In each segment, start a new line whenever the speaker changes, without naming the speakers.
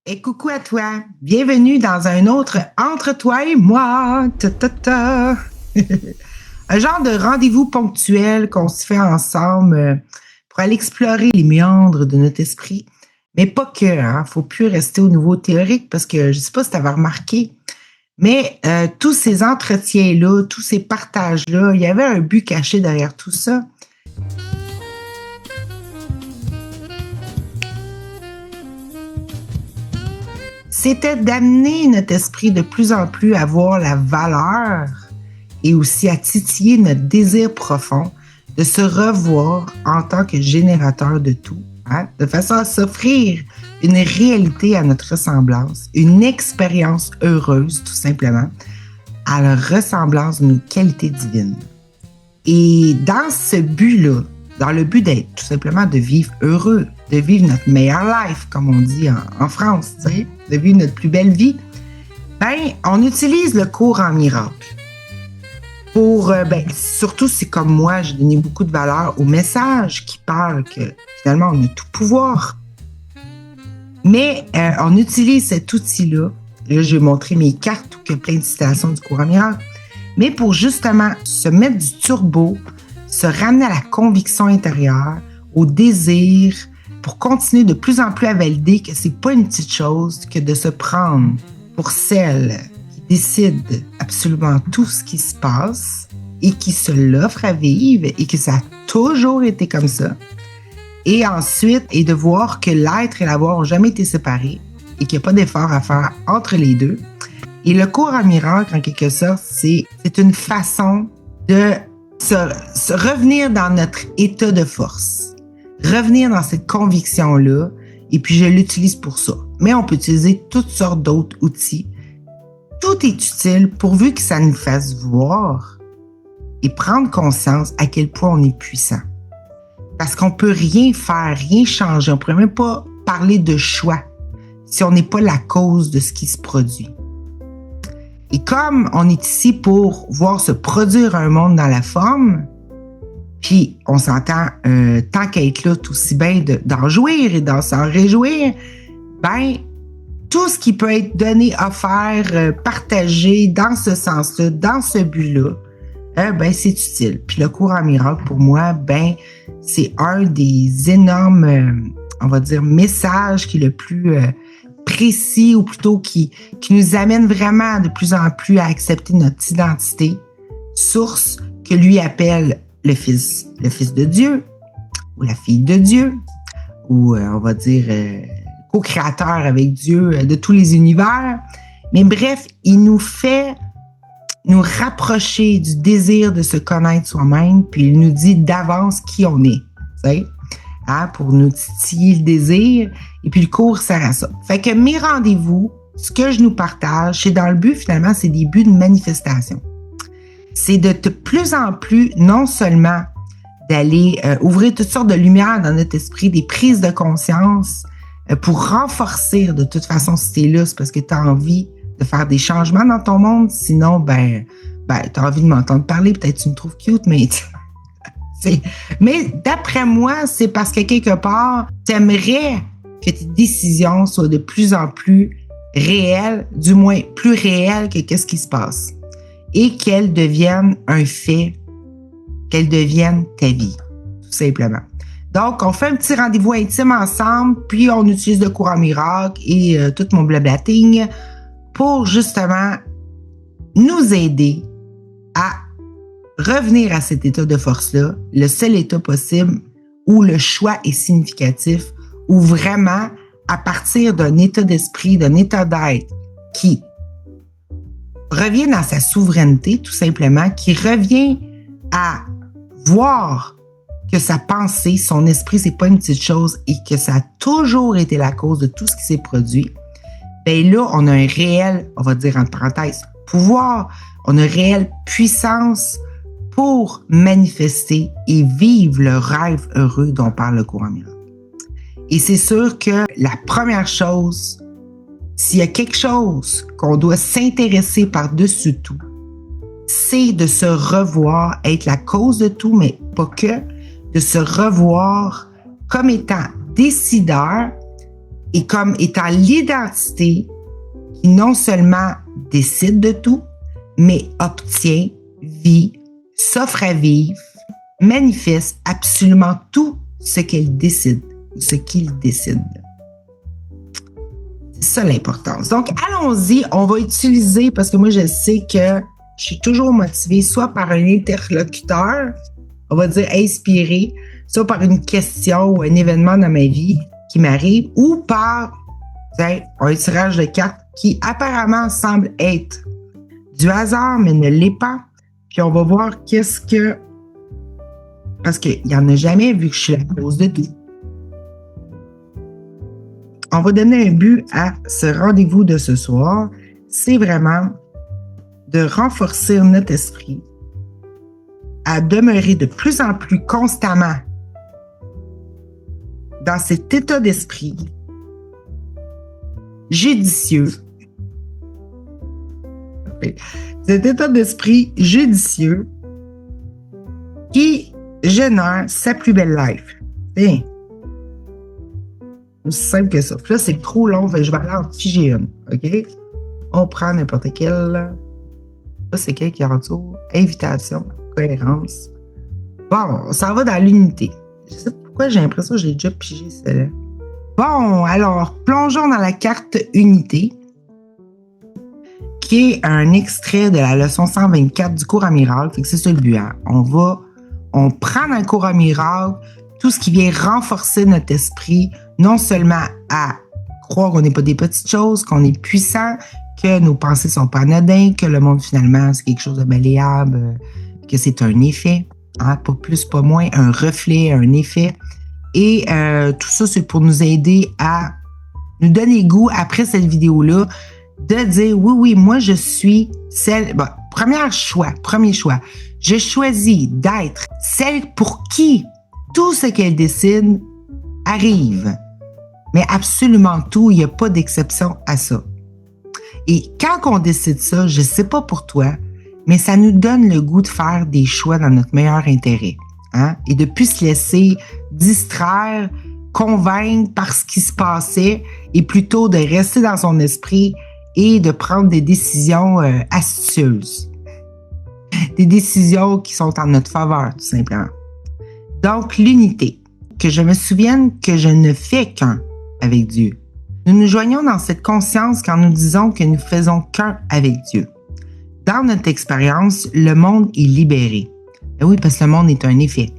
Et coucou à toi, bienvenue dans un autre Entre toi et moi. Un genre de rendez-vous ponctuel qu'on se fait ensemble pour aller explorer les méandres de notre esprit. Mais pas que, hein, faut plus rester au niveau théorique parce que je sais pas si tu avais remarqué, mais tous ces entretiens-là, tous ces partages-là, il y avait un but caché derrière tout ça. C'était d'amener notre esprit de plus en plus à voir la valeur et aussi à titiller notre désir profond de se revoir en tant que générateur de tout, hein, de façon à s'offrir une réalité à notre ressemblance, une expérience heureuse tout simplement, à la ressemblance de nos qualités divines. Et dans ce but-là, dans le but d'être tout simplement de vivre heureux, de vivre notre meilleure life, comme on dit en France, tu sais, de vivre notre plus belle vie, ben, on utilise le cours en miracle. Pour, surtout si comme moi, j'ai donné beaucoup de valeur au message qui parle que finalement, on a tout pouvoir. Mais on utilise cet outil-là. Là, je vais montrer mes cartes où il y a plein de citations du cours en miracle. Mais pour justement se mettre du turbo, se ramener à la conviction intérieure, au désir, pour continuer de plus en plus à valider que c'est pas une petite chose que de se prendre pour celle qui décide absolument tout ce qui se passe et qui se l'offre à vivre et que ça a toujours été comme ça. Et ensuite, et de voir que l'être et l'avoir n'ont jamais été séparés et qu'il n'y a pas d'effort à faire entre les deux. Et le cours en miracle, en quelque sorte, c'est une façon de se revenir dans notre état de force, revenir dans cette conviction-là, et puis je l'utilise pour ça. Mais on peut utiliser toutes sortes d'autres outils. Tout est utile pourvu que ça nous fasse voir et prendre conscience à quel point on est puissant. Parce qu'on peut rien faire, rien changer. On ne pourrait même pas parler de choix si on n'est pas la cause de ce qui se produit. Et comme on est ici pour voir se produire un monde dans la forme, puis on s'entend, tant qu'à être là, tout aussi bien d'en jouir et d'en s'en réjouir, ben tout ce qui peut être donné, offert, partagé dans ce sens-là, dans ce but-là, ben c'est utile. Puis le cours en miracle, pour moi, ben c'est un des énormes, on va dire, messages qui est le plus précis, ou plutôt qui nous amène vraiment de plus en plus à accepter notre identité, source que lui appelle le fils de Dieu, ou la fille de Dieu, ou on va dire co-créateur avec Dieu de tous les univers. Mais bref, il nous fait nous rapprocher du désir de se connaître soi-même, puis il nous dit d'avance qui on est, tu sais, hein, pour nous titiller le désir, et puis le cours sert à ça. Fait que mes rendez-vous, ce que je nous partage, c'est dans le but, finalement, c'est des buts de manifestation. C'est de plus en plus, non seulement d'aller ouvrir toutes sortes de lumières dans notre esprit, des prises de conscience pour renforcer de toute façon si t'es là, c'est parce que tu as envie de faire des changements dans ton monde, sinon, ben tu as envie de m'entendre parler, peut-être tu me trouves cute, mais mais d'après moi, c'est parce que quelque part, tu aimerais que tes décisions soient de plus en plus réelles, du moins plus réelles que qu'est-ce qui se passe, et qu'elles deviennent un fait, qu'elles deviennent ta vie, tout simplement. Donc, on fait un petit rendez-vous intime ensemble, puis on utilise le cours en miracle et tout mon blablating pour justement nous aider à revenir à cet état de force-là, le seul état possible où le choix est significatif, où vraiment, à partir d'un état d'esprit, d'un état d'être qui revient dans sa souveraineté, tout simplement, qui revient à voir que sa pensée, son esprit, c'est pas une petite chose et que ça a toujours été la cause de tout ce qui s'est produit, ben là, on a un réel, on va dire entre parenthèses, pouvoir, on a une réelle puissance pour manifester et vivre le rêve heureux dont parle le cours en miracle. Et c'est sûr que la première chose, s'il y a quelque chose qu'on doit s'intéresser par-dessus tout, c'est de se revoir, être la cause de tout, mais pas que, de se revoir comme étant décideur et comme étant l'identité qui non seulement décide de tout, mais obtient, vit, s'offre à vivre, manifeste absolument tout ce qu'elle décide ou ce qu'il décide. C'est ça l'importance. Donc, allons-y, on va utiliser, parce que moi, je sais que je suis toujours motivée, soit par un interlocuteur, on va dire inspiré, soit par une question ou un événement dans ma vie qui m'arrive, ou par un tirage de cartes qui apparemment semble être du hasard, mais ne l'est pas. Puis on va voir qu'est-ce que... Parce qu'il n'y en a jamais vu que je suis la cause de tout. On va donner un but à ce rendez-vous de ce soir. C'est vraiment de renforcer notre esprit à demeurer de plus en plus constamment dans cet état d'esprit judicieux. Cet état d'esprit judicieux qui génère sa plus belle life. Bien. Aussi simple que ça. Puis là, c'est trop long, je vais aller en figer une. OK? On prend n'importe quelle. Là, c'est quel qui est en dessous? Invitation, cohérence. Bon, ça va dans l'unité. Je sais pas pourquoi j'ai l'impression que j'ai déjà pigé celle-là. Bon, alors, plongeons dans la carte unité, qui est un extrait de la leçon 124 du cours amiral. Fait que c'est ça le but. Hein? On prend dans le cours amiral tout ce qui vient renforcer notre esprit, non seulement à croire qu'on n'est pas des petites choses, qu'on est puissant, que nos pensées sont pas anodines, que le monde finalement c'est quelque chose de malléable, que c'est un effet, hein? Pas plus, pas moins, un reflet, un effet. Et tout ça, c'est pour nous aider à nous donner goût, après cette vidéo-là, de dire, oui, moi, je suis celle... Bon, premier choix. Je choisis d'être celle pour qui tout ce qu'elle décide arrive. Mais absolument tout, il n'y a pas d'exception à ça. Et quand on décide ça, je ne sais pas pour toi, mais ça nous donne le goût de faire des choix dans notre meilleur intérêt. Hein? Et de ne plus se laisser distraire, convaincre par ce qui se passait, et plutôt de rester dans son esprit et de prendre des décisions astucieuses. Des décisions qui sont en notre faveur, tout simplement. Donc, l'unité. Que je me souvienne que je ne fais qu'un avec Dieu. Nous nous joignons dans cette conscience quand nous disons que nous faisons qu'un avec Dieu. Dans notre expérience, le monde est libéré. Et oui, parce que le monde est un effet.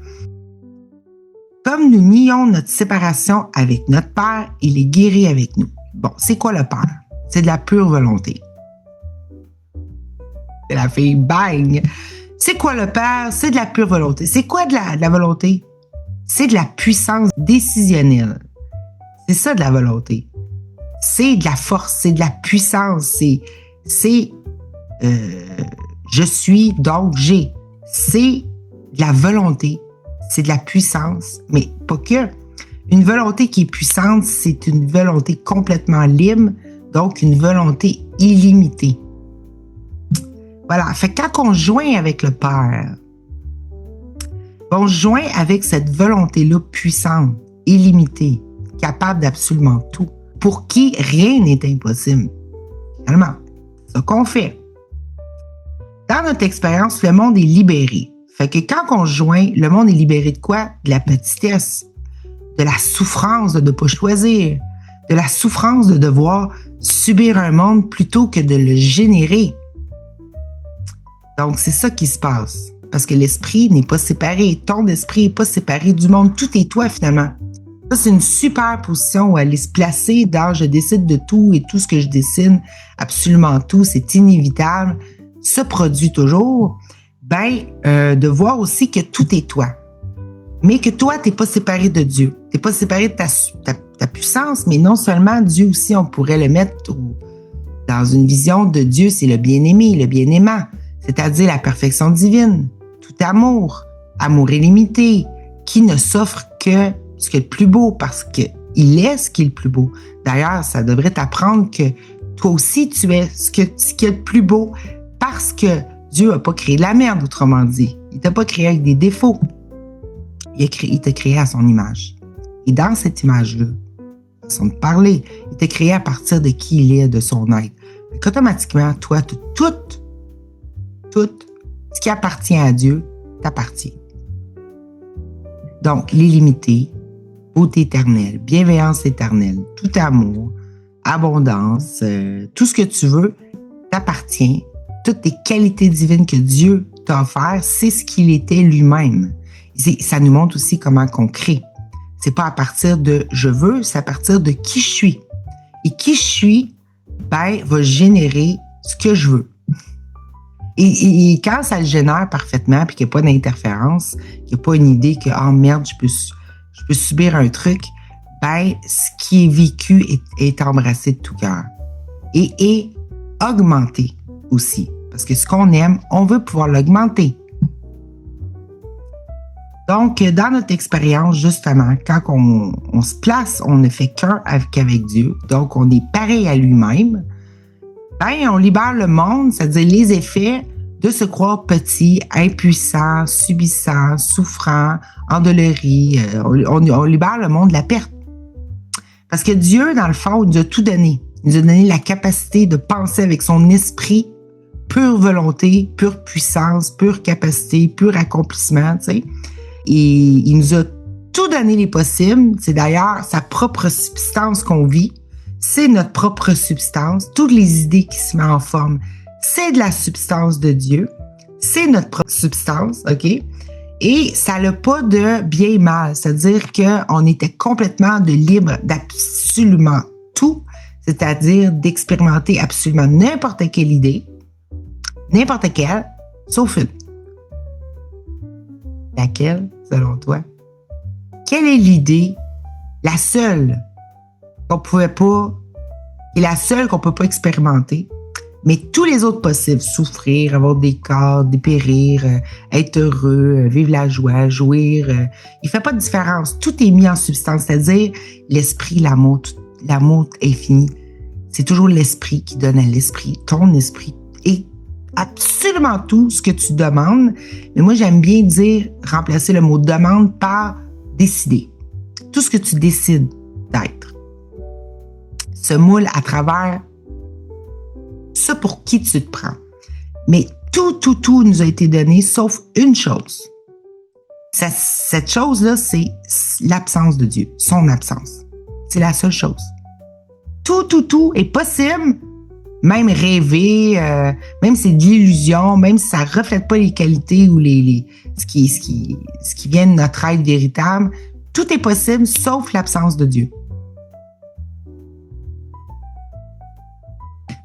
Comme nous nions notre séparation avec notre Père, il est guéri avec nous. Bon, c'est quoi le Père? C'est de la pure volonté. C'est la fille, bang! C'est quoi le Père? C'est de la pure volonté. C'est quoi de la volonté? C'est de la puissance décisionnelle. C'est ça de la volonté. C'est de la force, c'est de la puissance. C'est je suis, donc j'ai. C'est de la volonté. C'est de la puissance, mais pas que. Une volonté qui est puissante, c'est une volonté complètement libre, donc une volonté illimitée. Voilà. Fait que quand on joint avec le Père, on joint avec cette volonté-là puissante, illimitée, capable d'absolument tout, pour qui rien n'est impossible. Finalement, c'est ça qu'on fait. Dans notre expérience, le monde est libéré. Fait que quand on joint, le monde est libéré de quoi? De la petitesse, de la souffrance de ne pas choisir, de la souffrance de devoir subir un monde plutôt que de le générer. Donc, c'est ça qui se passe. Parce que l'esprit n'est pas séparé. Ton esprit n'est pas séparé du monde. Tout est toi, finalement. Ça, c'est une super position où aller se placer dans « je décide de tout et tout ce que je décide, absolument tout, c'est inévitable », se produit toujours. De voir aussi que tout est toi. Mais que toi, tu n'es pas séparé de Dieu. Tu n'es pas séparé de ta puissance, mais non seulement Dieu aussi, on pourrait le mettre dans une vision de Dieu, c'est le bien-aimé, le bien-aimant, c'est-à-dire la perfection divine, tout amour, amour illimité, qui ne s'offre que ce qui est le plus beau, parce qu'il est ce qui est le plus beau. D'ailleurs, ça devrait t'apprendre que toi aussi, tu es ce qui est le plus beau, parce que Dieu n'a pas créé la merde, autrement dit. Il t'a pas créé avec des défauts. Il t'a créé à son image. Et dans cette image-là, façon de parler. Il t'a créé à partir de qui il est, de son être. Donc, automatiquement, toi, tout ce qui appartient à Dieu t'appartient. Donc, l'illimité, beauté éternelle, bienveillance éternelle, tout amour, abondance, tout ce que tu veux t'appartient. Toutes les qualités divines que Dieu t'a offertes, c'est ce qu'il était lui-même. Ça nous montre aussi comment qu'on crée. C'est pas à partir de je veux, c'est à partir de qui je suis. Et qui je suis, va générer ce que je veux. Et quand ça le génère parfaitement, puis qu'il n'y a pas d'interférence, qu'il n'y a pas une idée que oh merde, je peux subir un truc, ce qui est vécu est embrassé de tout cœur. Et augmenté aussi. Parce que ce qu'on aime, on veut pouvoir l'augmenter. Donc, dans notre expérience, justement, quand on se place, on ne fait qu'un avec Dieu, donc on est pareil à lui-même, on libère le monde, c'est-à-dire les effets de se croire petit, impuissant, subissant, souffrant, endolori. On libère le monde de la perte. Parce que Dieu, dans le fond, il nous a tout donné. Il nous a donné la capacité de penser avec son esprit, pure volonté, pure puissance, pure capacité, pur accomplissement, tu sais. Et il nous a tout donné les possibles. C'est d'ailleurs sa propre substance qu'on vit. C'est notre propre substance. Toutes les idées qui se mettent en forme, c'est de la substance de Dieu. C'est notre propre substance, OK? Et ça n'a pas de bien et mal. C'est-à-dire qu'on était complètement libre d'absolument tout. C'est-à-dire d'expérimenter absolument n'importe quelle idée. N'importe quelle, sauf une. Laquelle, selon toi? Quelle est l'idée, la seule qu'on pouvait pas, et la seule qu'on peut pas expérimenter, mais tous les autres possibles, souffrir, avoir des corps, dépérir, être heureux, vivre la joie, jouir, il fait pas de différence. Tout est mis en substance, c'est-à-dire l'esprit, l'amour infini. C'est toujours l'esprit qui donne à l'esprit, ton esprit, et absolument tout ce que tu demandes. Mais moi, j'aime bien dire, remplacer le mot demande par décider. Tout ce que tu décides d'être se moule à travers ça pour qui tu te prends. Mais tout nous a été donné, sauf une chose. Cette chose-là, c'est l'absence de Dieu, son absence. C'est la seule chose. Tout est possible. Même rêver, même c'est de l'illusion, même si ça ne reflète pas les qualités ou ce qui vient de notre être véritable, tout est possible sauf l'absence de Dieu.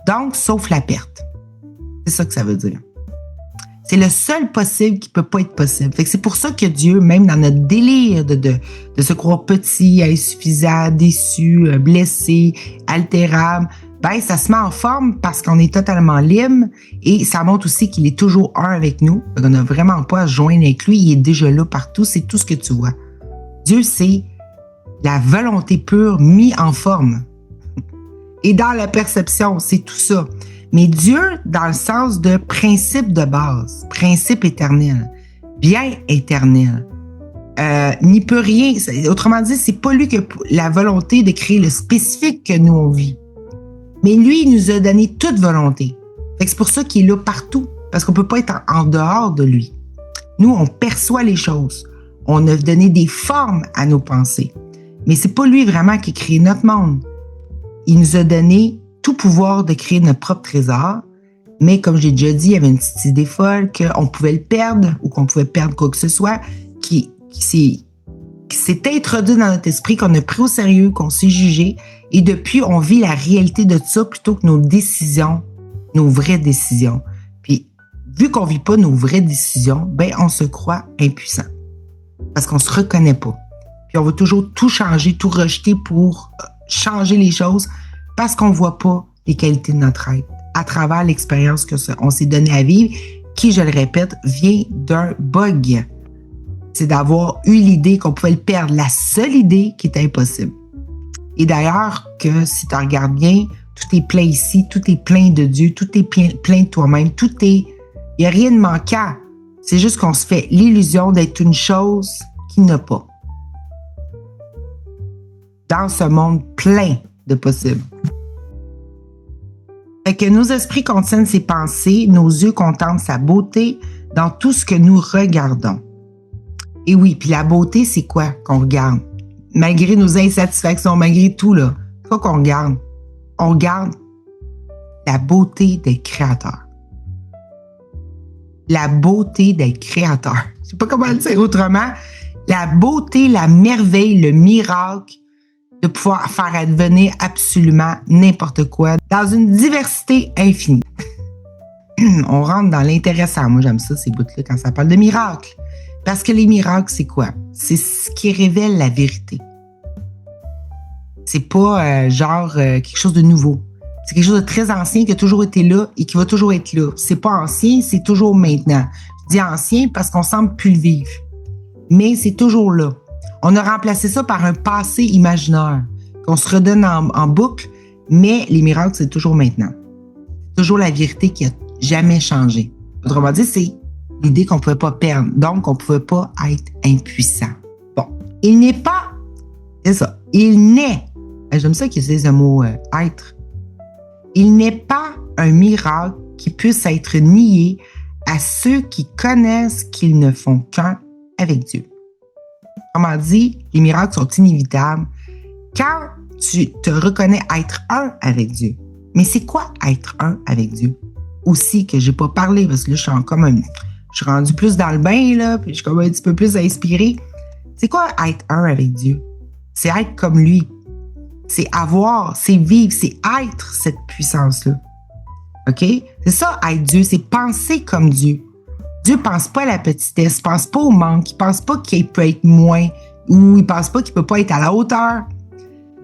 Donc, sauf la perte. C'est ça que ça veut dire. C'est le seul possible qui ne peut pas être possible. Fait que c'est pour ça que Dieu, même dans notre délire de se croire petit, insuffisant, déçu, blessé, altérable, ça se met en forme parce qu'on est totalement libre et ça montre aussi qu'il est toujours un avec nous. On n'a vraiment pas à se joindre avec lui. Il est déjà là partout. C'est tout ce que tu vois. Dieu, c'est la volonté pure mise en forme. Et dans la perception, c'est tout ça. Mais Dieu, dans le sens de principe de base, principe éternel, bien éternel, n'y peut rien. Autrement dit, c'est pas lui qui a la volonté de créer le spécifique que nous on vit. Mais lui, il nous a donné toute volonté. C'est pour ça qu'il est là partout, parce qu'on peut pas être en dehors de lui. Nous, on perçoit les choses. On a donné des formes à nos pensées. Mais c'est pas lui vraiment qui a créé notre monde. Il nous a donné tout pouvoir de créer notre propre trésor. Mais comme j'ai déjà dit, il y avait une petite idée folle qu'on pouvait le perdre ou qu'on pouvait perdre quoi que ce soit qui s'est introduit dans notre esprit, qu'on a pris au sérieux, qu'on s'est jugé. Et depuis, on vit la réalité de ça plutôt que nos décisions, nos vraies décisions. Puis, vu qu'on vit pas nos vraies décisions, on se croit impuissant. Parce qu'on se reconnaît pas. Puis, on veut toujours tout changer, tout rejeter pour changer les choses parce qu'on voit pas les qualités de notre être à travers l'expérience qu'on s'est donné à vivre, qui, je le répète, vient d'un bug. C'est d'avoir eu l'idée qu'on pouvait le perdre, la seule idée qui était impossible. Et d'ailleurs, que si tu regardes bien, tout est plein ici, tout est plein de Dieu, tout est plein de toi-même, il n'y a rien de manquant. C'est juste qu'on se fait l'illusion d'être une chose qu'il n'a pas. dans ce monde plein de possibles. Fait que nos esprits contiennent ses pensées, nos yeux contemplent sa beauté dans tout ce que nous regardons. Et oui, puis la beauté, c'est quoi qu'on regarde? Malgré nos insatisfactions, malgré tout, là, c'est quoi qu'on regarde? On regarde la beauté des créateurs. La beauté des créateurs. Je sais pas comment le dire autrement. La beauté, la merveille, le miracle de pouvoir faire advenir absolument n'importe quoi dans une diversité infinie. On rentre dans l'intéressant. Moi, j'aime ça, ces bouts-là, quand ça parle de miracles. Parce que les miracles, c'est quoi? C'est ce qui révèle la vérité. C'est pas quelque chose de nouveau. C'est quelque chose de très ancien qui a toujours été là et qui va toujours être là. C'est pas ancien, c'est toujours maintenant. Je dis ancien parce qu'on semble plus le vivre. Mais c'est toujours là. On a remplacé ça par un passé imaginaire qu'on se redonne en boucle, mais les miracles, c'est toujours maintenant. C'est toujours la vérité qui a jamais changé. Autrement dit, c'est l'idée qu'on ne pouvait pas perdre, donc on ne pouvait pas être impuissant. Bon, il n'est pas, c'est ça, il n'est, j'aime ça qu'ils utilisent le mot être, il n'est pas un miracle qui puisse être nié à ceux qui connaissent qu'ils ne font qu'un avec Dieu. Autrement dit, les miracles sont inévitables quand tu te reconnais être un avec Dieu. Mais c'est quoi être un avec Dieu? Aussi que j'ai pas parlé, parce que là, je suis rendu plus dans le bain, là, puis je suis comme un petit peu plus inspirée. C'est quoi être un avec Dieu? C'est être comme lui. C'est avoir, c'est vivre, c'est être cette puissance-là. OK? C'est ça, être Dieu, c'est penser comme Dieu. Dieu ne pense pas à la petitesse, ne pense pas au manque, il ne pense pas qu'il peut être moins ou il ne pense pas qu'il ne peut pas être à la hauteur.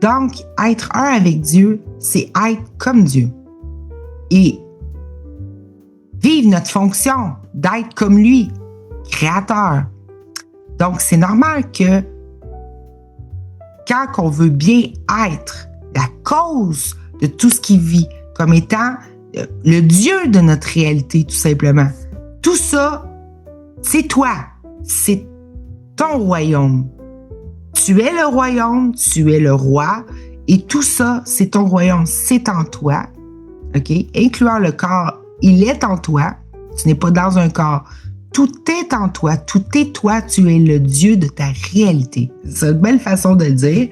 Donc, être un avec Dieu, c'est être comme Dieu. Et vivre notre fonction d'être comme lui, créateur. Donc, c'est normal que quand on veut bien être la cause de tout ce qui vit, comme étant le Dieu de notre réalité, tout simplement, tout ça, c'est toi, c'est ton royaume. Tu es le royaume, tu es le roi, et tout ça, c'est ton royaume, c'est en toi, OK? Incluant le corps, il est en toi, tu n'es pas dans un corps. Tout est en toi, tout est toi, tu es le Dieu de ta réalité. C'est une belle façon de le dire.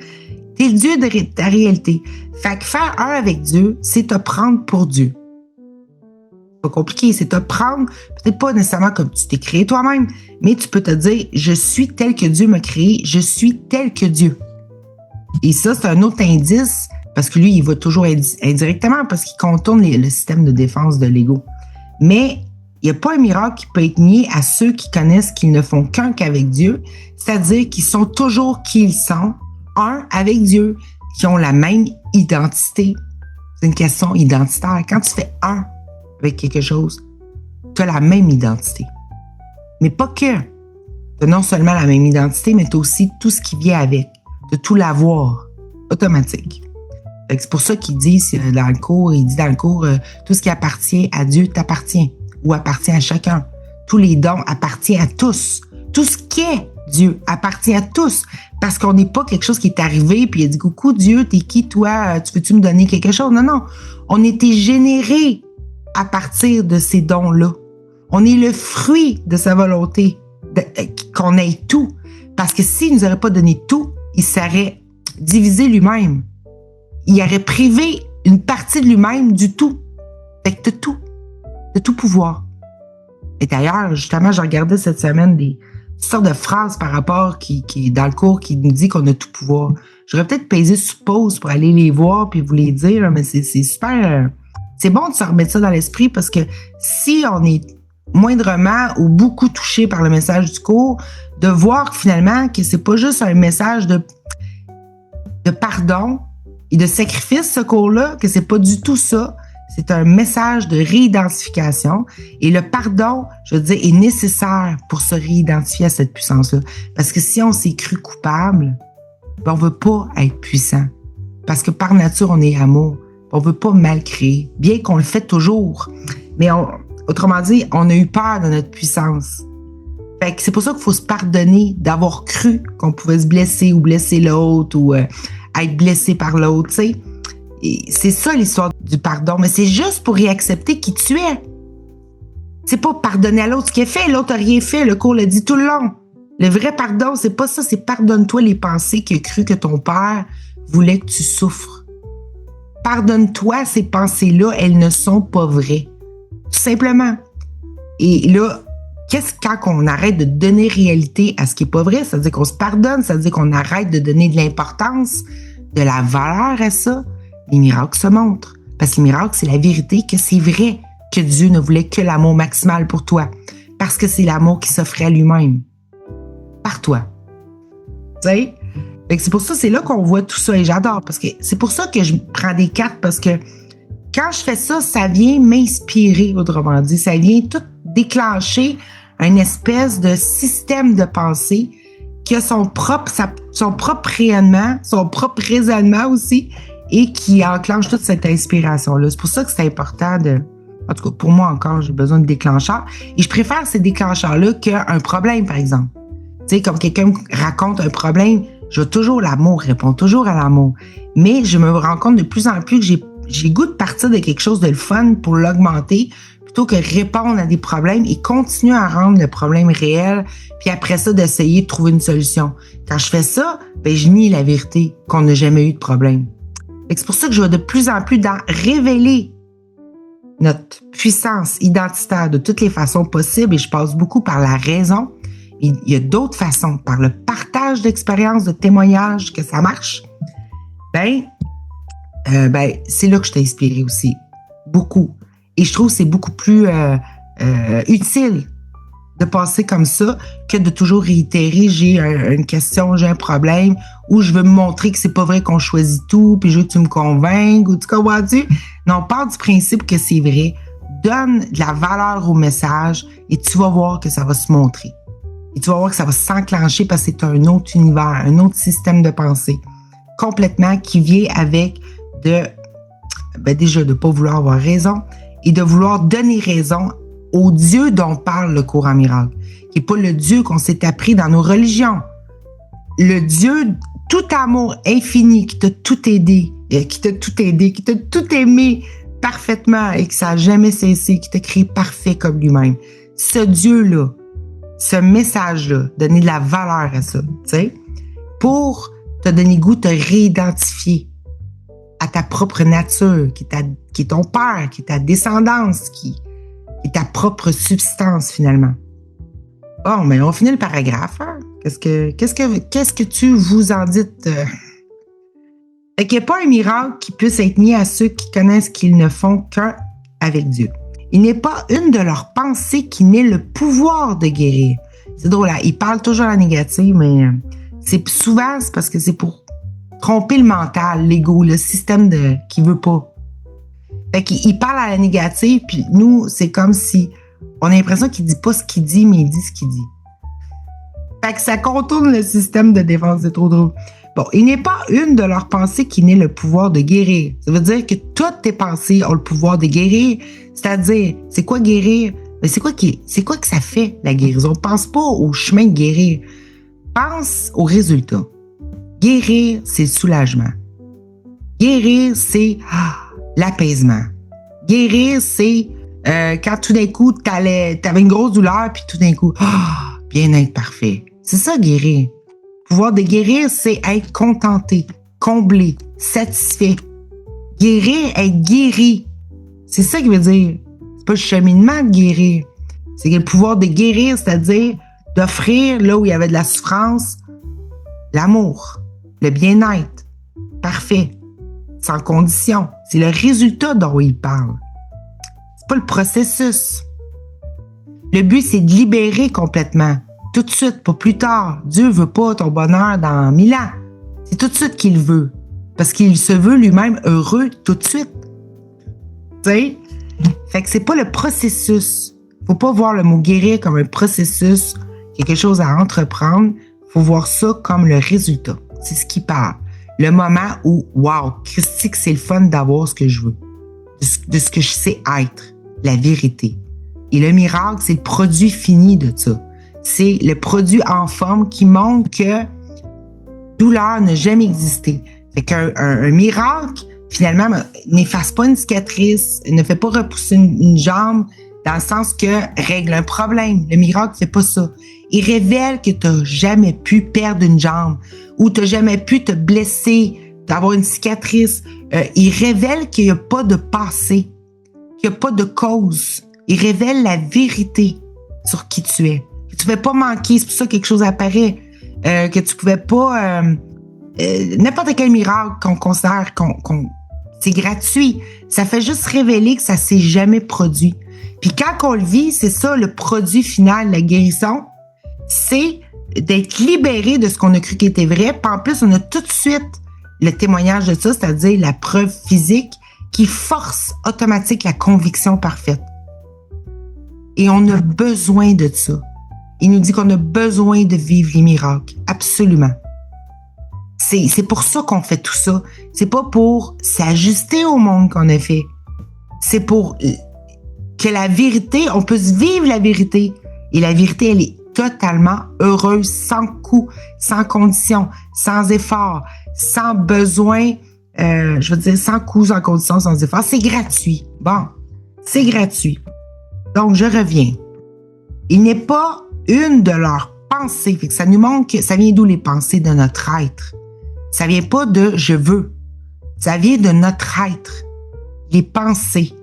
Tu es le Dieu de ta réalité. Fait que faire un avec Dieu, c'est te prendre pour Dieu. Pas compliqué, c'est te prendre, peut-être pas nécessairement comme tu t'es créé toi-même, mais tu peux te dire, je suis tel que Dieu m'a créé, je suis tel que Dieu. Et ça, c'est un autre indice, parce que lui, il va toujours indirectement, parce qu'il contourne le système de défense de l'ego. Mais il n'y a pas un miracle qui peut être nié à ceux qui connaissent qu'ils ne font qu'un qu'avec Dieu, c'est-à-dire qu'ils sont toujours qui ils sont, un avec Dieu, qui ont la même identité. C'est une question identitaire. Quand tu fais un avec quelque chose, tu as la même identité. Mais pas que. Tu as non seulement la même identité, mais tu as aussi tout ce qui vient avec. De tout l'avoir, automatique. C'est pour ça qu'il dit dans le cours, tout ce qui appartient à Dieu t'appartient ou appartient à chacun. Tous les dons appartiennent à tous. Tout ce qui est Dieu appartient à tous. Parce qu'on n'est pas quelque chose qui est arrivé puis il a dit « Coucou Dieu, t'es qui toi? Tu veux-tu me donner quelque chose? » Non, non. On était générés à partir de ces dons-là. On est le fruit de sa volonté, qu'on ait tout. Parce que s'il ne nous aurait pas donné tout, il serait divisé lui-même. Il aurait privé une partie de lui-même du tout. Fait que de tout pouvoir. Et d'ailleurs, justement, je regardais cette semaine des sortes de phrases par rapport qui dans le cours qui nous dit qu'on a tout pouvoir. J'aurais peut-être pesé sur pause pour aller les voir puis vous les dire, mais c'est super... C'est bon de se remettre ça dans l'esprit parce que si on est moindrement ou beaucoup touché par le message du cours, de voir finalement que c'est pas juste un message de pardon et de sacrifice, ce cours-là, que c'est pas du tout ça. C'est un message de réidentification. Et le pardon, je veux dire, est nécessaire pour se réidentifier à cette puissance-là. Parce que si on s'est cru coupable, ben on veut pas être puissant. Parce que par nature, on est amour. On veut pas mal créer, bien qu'on le fait toujours. Mais autrement dit, on a eu peur de notre puissance. Fait que c'est pour ça qu'il faut se pardonner d'avoir cru qu'on pouvait se blesser ou blesser l'autre ou à être blessé par l'autre, tu sais. Et c'est ça l'histoire du pardon, mais c'est juste pour y accepter qui tu es. C'est pas pardonner à l'autre ce qu'il a fait, l'autre n'a rien fait, le cours l'a dit tout le long. Le vrai pardon, c'est pas ça, c'est pardonne-toi les pensées qu'il a cru que ton père voulait que tu souffres. Pardonne-toi ces pensées-là, elles ne sont pas vraies. Tout simplement. Et là, quand on arrête de donner réalité à ce qui n'est pas vrai, ça veut dire qu'on se pardonne, ça veut dire qu'on arrête de donner de l'importance, de la valeur à ça, les miracles se montrent. Parce que les miracles, c'est la vérité que c'est vrai que Dieu ne voulait que l'amour maximal pour toi. Parce que c'est l'amour qui s'offrait à lui-même. Par toi. Tu sais? C'est pour ça, c'est là qu'on voit tout ça et j'adore. Parce que c'est pour ça que je prends des cartes parce que quand je fais ça, ça vient m'inspirer, autrement dit. Ça vient tout déclencher une espèce de système de pensée qui a son propre rayonnement, son propre raisonnement aussi, et qui enclenche toute cette inspiration-là. C'est pour ça que c'est important en tout cas, pour moi encore, j'ai besoin de déclencheurs. Et je préfère ces déclencheurs-là qu'un problème, par exemple. Tu sais, comme quelqu'un me raconte un problème, je toujours l'amour, réponds toujours à l'amour. Mais je me rends compte de plus en plus que j'ai goût de partir de quelque chose de le fun pour l'augmenter, plutôt que répondre à des problèmes et continuer à rendre le problème réel, puis après ça, d'essayer de trouver une solution. Quand je fais ça, je nie la vérité qu'on n'a jamais eu de problème. C'est pour ça que je vais de plus en plus dans révéler notre puissance identitaire de toutes les façons possibles et je passe beaucoup par la raison. Il y a d'autres façons, par le partage d'expériences, de témoignages que ça marche. C'est là que je t'ai inspiré aussi. Beaucoup. Et je trouve que c'est beaucoup plus utile de passer comme ça que de toujours réitérer j'ai une question, j'ai un problème, ou je veux me montrer que c'est pas vrai qu'on choisit tout, puis je veux que tu me convainques, ou tu comprends-tu? Non, on part du principe que c'est vrai. Donne de la valeur au message et tu vas voir que ça va se montrer. Et tu vas voir que ça va s'enclencher parce que c'est un autre univers, un autre système de pensée complètement qui vient avec déjà de ne pas vouloir avoir raison et de vouloir donner raison au Dieu dont parle le cours en miracle, qui n'est pas le Dieu qu'on s'est appris dans nos religions. Le Dieu, tout amour infini, qui t'a tout aidé, qui t'a tout aimé parfaitement et que ça n'a jamais cessé, qui t'a créé parfait comme lui-même. Ce Dieu-là, ce message-là, donner de la valeur à ça, tu sais, pour te donner goût de te réidentifier à ta propre nature, qui est ton père, qui est ta descendance, qui est ta propre substance finalement. Bon, mais on finit le paragraphe. Hein? Qu'est-ce que tu vous en dites? Fait qu'il n'y a pas un miracle qui puisse être mis à ceux qui connaissent qu'ils ne font qu'un avec Dieu. Il n'est pas une de leurs pensées qui n'ait le pouvoir de guérir. C'est drôle, là, il parle toujours à la négative, mais c'est parce que c'est pour tromper le mental, l'ego, le système qui veut pas. Fait qu'il parle à la négative, puis nous, c'est comme si on a l'impression qu'il dit pas ce qu'il dit, mais il dit ce qu'il dit. Fait que ça contourne le système de défense, c'est trop drôle. Bon, il n'est pas une de leurs pensées qui n'ait le pouvoir de guérir. Ça veut dire que toutes tes pensées ont le pouvoir de guérir. C'est-à-dire, c'est quoi guérir? Mais c'est quoi que ça fait, la guérison? Pense pas au chemin de guérir. Pense au résultat. Guérir, c'est le soulagement. Guérir, c'est l'apaisement. Guérir, c'est quand tout d'un coup, t'avais une grosse douleur, puis tout d'un coup, bien-être parfait. C'est ça, guérir. Pouvoir de guérir, c'est être contenté, comblé, satisfait. Guérir, être guéri. C'est ça qu'il veut dire. C'est pas le cheminement de guérir. C'est le pouvoir de guérir, c'est-à-dire d'offrir, là où il y avait de la souffrance, l'amour, le bien-être. Parfait. Sans condition. C'est le résultat dont il parle. C'est pas le processus. Le but, c'est de libérer complètement. Tout de suite, pas plus tard. Dieu veut pas ton bonheur dans 1000 ans. C'est tout de suite qu'il veut. Parce qu'il se veut lui-même heureux tout de suite. Tu sais? Fait que c'est pas le processus. Faut pas voir le mot guérir comme un processus, quelque chose à entreprendre. Faut voir ça comme le résultat. C'est ce qui parle. Le moment où, wow, Christique, c'est le fun d'avoir ce que je veux. De ce que je sais être. La vérité. Et le miracle, c'est le produit fini de ça. C'est le produit en forme qui montre que douleur n'a jamais existé. Fait qu'un miracle, finalement, n'efface pas une cicatrice, ne fait pas repousser une jambe, dans le sens que règle un problème. Le miracle fait pas ça. Il révèle que tu n'as jamais pu perdre une jambe ou tu n'as jamais pu te blesser, d'avoir une cicatrice. Il révèle qu'il n'y a pas de passé, qu'il n'y a pas de cause. Il révèle la vérité sur qui tu es. Que tu ne pouvais pas manquer, c'est pour ça que quelque chose apparaît. Que tu ne pouvais pas... n'importe quel miracle qu'on considère c'est gratuit. Ça fait juste révéler que ça ne s'est jamais produit. Puis quand on le vit, c'est ça, le produit final, la guérison, c'est d'être libéré de ce qu'on a cru qui était vrai. Puis en plus, on a tout de suite le témoignage de ça, c'est-à-dire la preuve physique qui force automatique la conviction parfaite. Et on a besoin de ça. Il nous dit qu'on a besoin de vivre les miracles. Absolument. C'est pour ça qu'on fait tout ça. C'est pas pour s'ajuster au monde qu'on a fait. C'est pour que la vérité, on puisse vivre la vérité. Et la vérité, elle est totalement heureuse, sans coût, sans condition, sans effort, sans besoin, sans coût, sans condition, sans effort. C'est gratuit. Bon, c'est gratuit. Donc, je reviens. Il n'est pas une de leurs pensées. Fait que ça nous montre que ça vient d'où les pensées de notre être. Ça vient pas de « je veux ». Ça vient de notre être. Les pensées.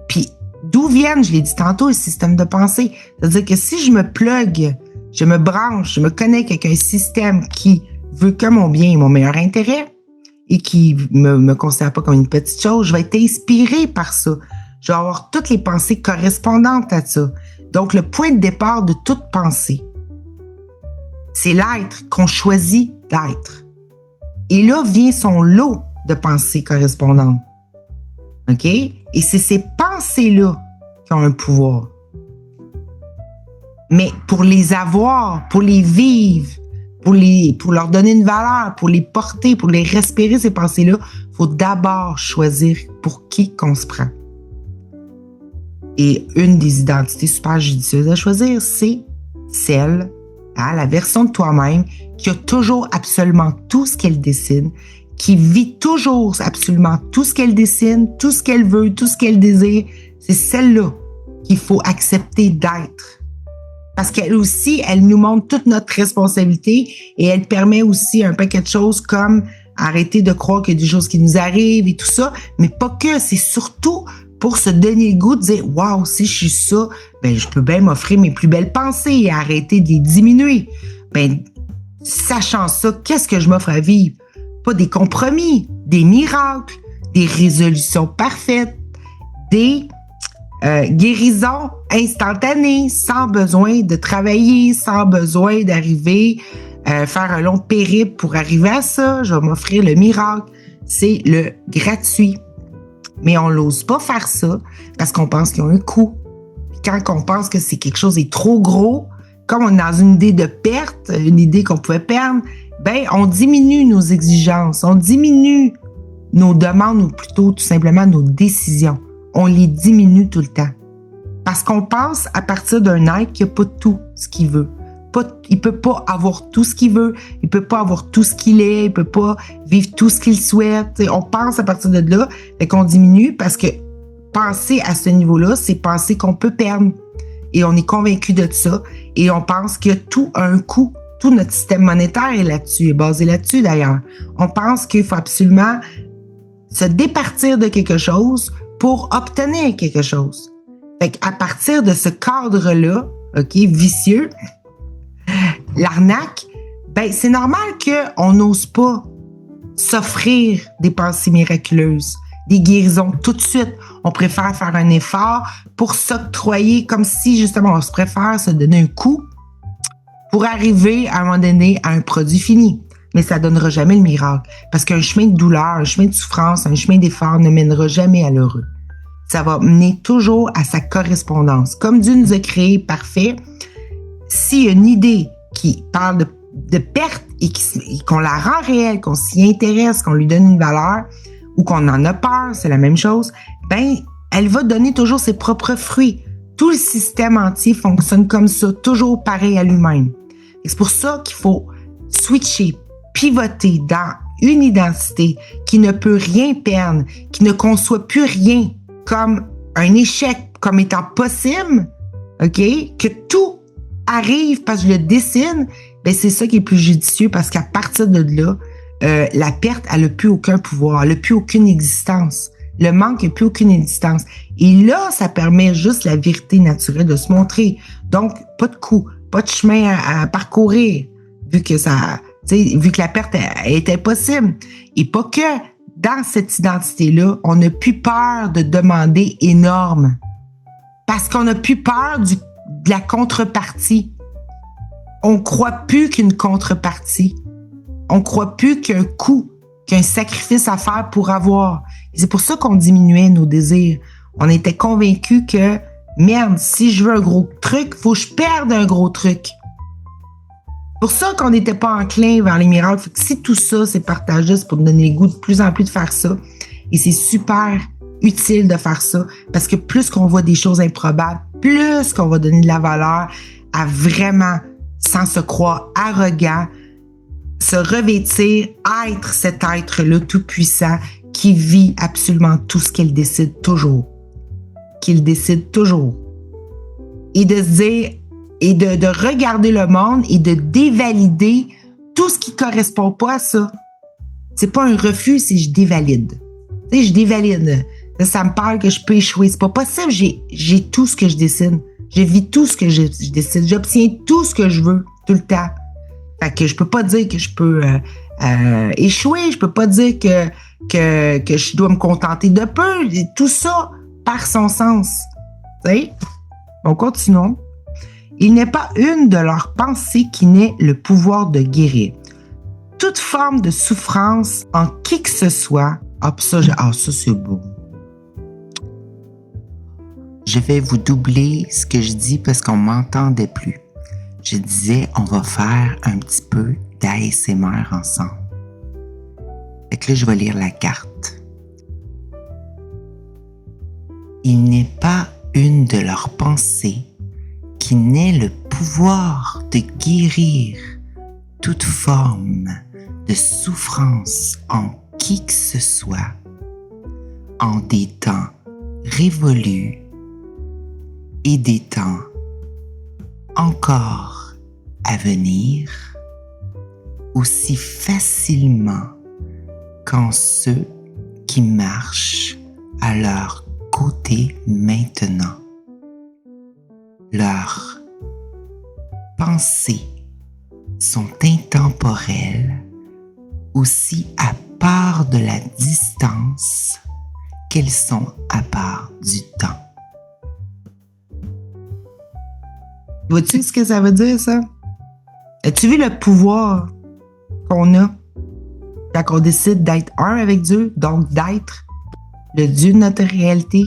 Puis d'où viennent, je l'ai dit tantôt, le système de pensée. C'est-à-dire que si je me plug, je me branche, je me connecte avec un système qui veut que mon bien et mon meilleur intérêt et qui me considère pas comme une petite chose, je vais être inspiré par ça. Je vais avoir toutes les pensées correspondantes à ça. Donc, le point de départ de toute pensée, c'est l'être qu'on choisit d'être. Et là vient son lot de pensées correspondantes. OK? Et c'est ces pensées-là qui ont un pouvoir. Mais pour les avoir, pour les vivre, pour leur donner une valeur, pour les porter, pour les respirer, ces pensées-là, il faut d'abord choisir pour qui qu'on se prend. Et une des identités super judicieuses à choisir, c'est celle, la version de toi-même, qui a toujours absolument tout ce qu'elle dessine, qui vit toujours absolument tout ce qu'elle dessine, tout ce qu'elle veut, tout ce qu'elle désire. C'est celle-là qu'il faut accepter d'être. Parce qu'elle aussi, elle nous montre toute notre responsabilité et elle permet aussi un paquet de choses comme arrêter de croire qu'il y a des choses qui nous arrivent et tout ça, mais pas que, c'est surtout pour se donner le goût de dire « Wow, si je suis ça, ben je peux bien m'offrir mes plus belles pensées et arrêter de les diminuer. » Ben, sachant ça, qu'est-ce que je m'offre à vivre? Pas des compromis, des miracles, des résolutions parfaites, des guérisons instantanées, sans besoin de travailler, sans besoin d'arriver faire un long périple pour arriver à ça. Je vais m'offrir le miracle. C'est le gratuit. Mais on n'ose pas faire ça parce qu'on pense qu'il y a un coût. Puis quand on pense que c'est quelque chose est trop gros, comme on est dans une idée de perte, une idée qu'on pouvait perdre, ben on diminue nos exigences, on diminue nos demandes ou plutôt tout simplement nos décisions. On les diminue tout le temps. Parce qu'on pense à partir d'un être qui n'a pas tout ce qu'il veut. Il ne peut pas avoir tout ce qu'il veut, il ne peut pas avoir tout ce qu'il est, il ne peut pas vivre tout ce qu'il souhaite. T'sais, on pense à partir de là, fait qu'on diminue parce que penser à ce niveau-là, c'est penser qu'on peut perdre. Et on est convaincu de ça. Et on pense que tout a un coût. Tout notre système monétaire est là-dessus, est basé là-dessus d'ailleurs. On pense qu'il faut absolument se départir de quelque chose pour obtenir quelque chose. Fait qu'à partir de ce cadre-là, OK, vicieux, l'arnaque, ben c'est normal qu'on n'ose pas s'offrir des pensées miraculeuses, des guérisons tout de suite. On préfère faire un effort pour s'octroyer comme si justement on se préfère se donner un coup pour arriver à un moment donné à un produit fini. Mais ça ne donnera jamais le miracle parce qu'un chemin de douleur, un chemin de souffrance, un chemin d'effort ne mènera jamais à l'heureux. Ça va mener toujours à sa correspondance. Comme Dieu nous a créés parfaits, s'il y a une idée qui parle de perte et qu'on la rend réelle, qu'on s'y intéresse, qu'on lui donne une valeur ou qu'on en a peur, c'est la même chose, ben elle va donner toujours ses propres fruits. Tout le système entier fonctionne comme ça, toujours pareil à lui-même. Et c'est pour ça qu'il faut switcher, pivoter dans une identité qui ne peut rien perdre, qui ne conçoit plus rien comme un échec, comme étant possible, OK? Que tout arrive parce que je le décide, ben c'est ça qui est plus judicieux parce qu'à partir de là, la perte, elle n'a plus aucun pouvoir, elle n'a plus aucune existence. Le manque n'a plus aucune existence. Et là, ça permet juste la vérité naturelle de se montrer. Donc, pas de coup, pas de chemin à parcourir, vu que la perte est impossible. Et pas que dans cette identité-là, on n'a plus peur de demander énorme. Parce qu'on n'a plus peur de la contrepartie. On croit plus qu'une contrepartie. On croit plus qu'un coût, qu'un sacrifice à faire pour avoir. Et c'est pour ça qu'on diminuait nos désirs. On était convaincus que, merde, si je veux un gros truc, faut que je perde un gros truc. C'est pour ça qu'on n'était pas enclin vers les miracles. Fait que si tout ça, c'est partagé, c'est pour nous donner le goût de plus en plus de faire ça. Et c'est super utile de faire ça parce que plus qu'on voit des choses improbables, plus qu'on va donner de la valeur à vraiment, sans se croire arrogant, se revêtir, être cet être-là tout-puissant qui vit absolument tout ce qu'il décide toujours. Qu'il décide toujours. Et de se dire, et de regarder le monde et de dévalider tout ce qui correspond pas à ça. C'est pas un refus, c'est je dévalide. Tu sais, je dévalide. Ça me parle que je peux échouer. C'est pas possible, j'ai tout ce que je décide. Je vis tout ce que je décide. J'obtiens tout ce que je veux, tout le temps. Fait que je peux pas dire que je peux échouer, je peux pas dire que je dois me contenter de peu. Tout ça par son sens. Tu sais? Bon, continuons. Il n'est pas une de leurs pensées qui n'ait le pouvoir de guérir. Toute forme de souffrance en qui que ce soit. Ça c'est beau. Je vais vous doubler ce que je dis parce qu'on m'entendait plus. Je disais, on va faire un petit peu d'ASMR ensemble. Fait que là, je vais lire la carte. Il n'est pas une de leurs pensées qui n'ait le pouvoir de guérir toute forme de souffrance en qui que ce soit, en des temps révolus et des temps encore à venir, aussi facilement qu'en ceux qui marchent à leur côté maintenant. Leurs pensées sont intemporelles aussi à part de la distance qu'elles sont à part du temps. Vois-tu ce que ça veut dire, ça? As-tu vu le pouvoir qu'on a quand on décide d'être un avec Dieu, donc d'être le Dieu de notre réalité?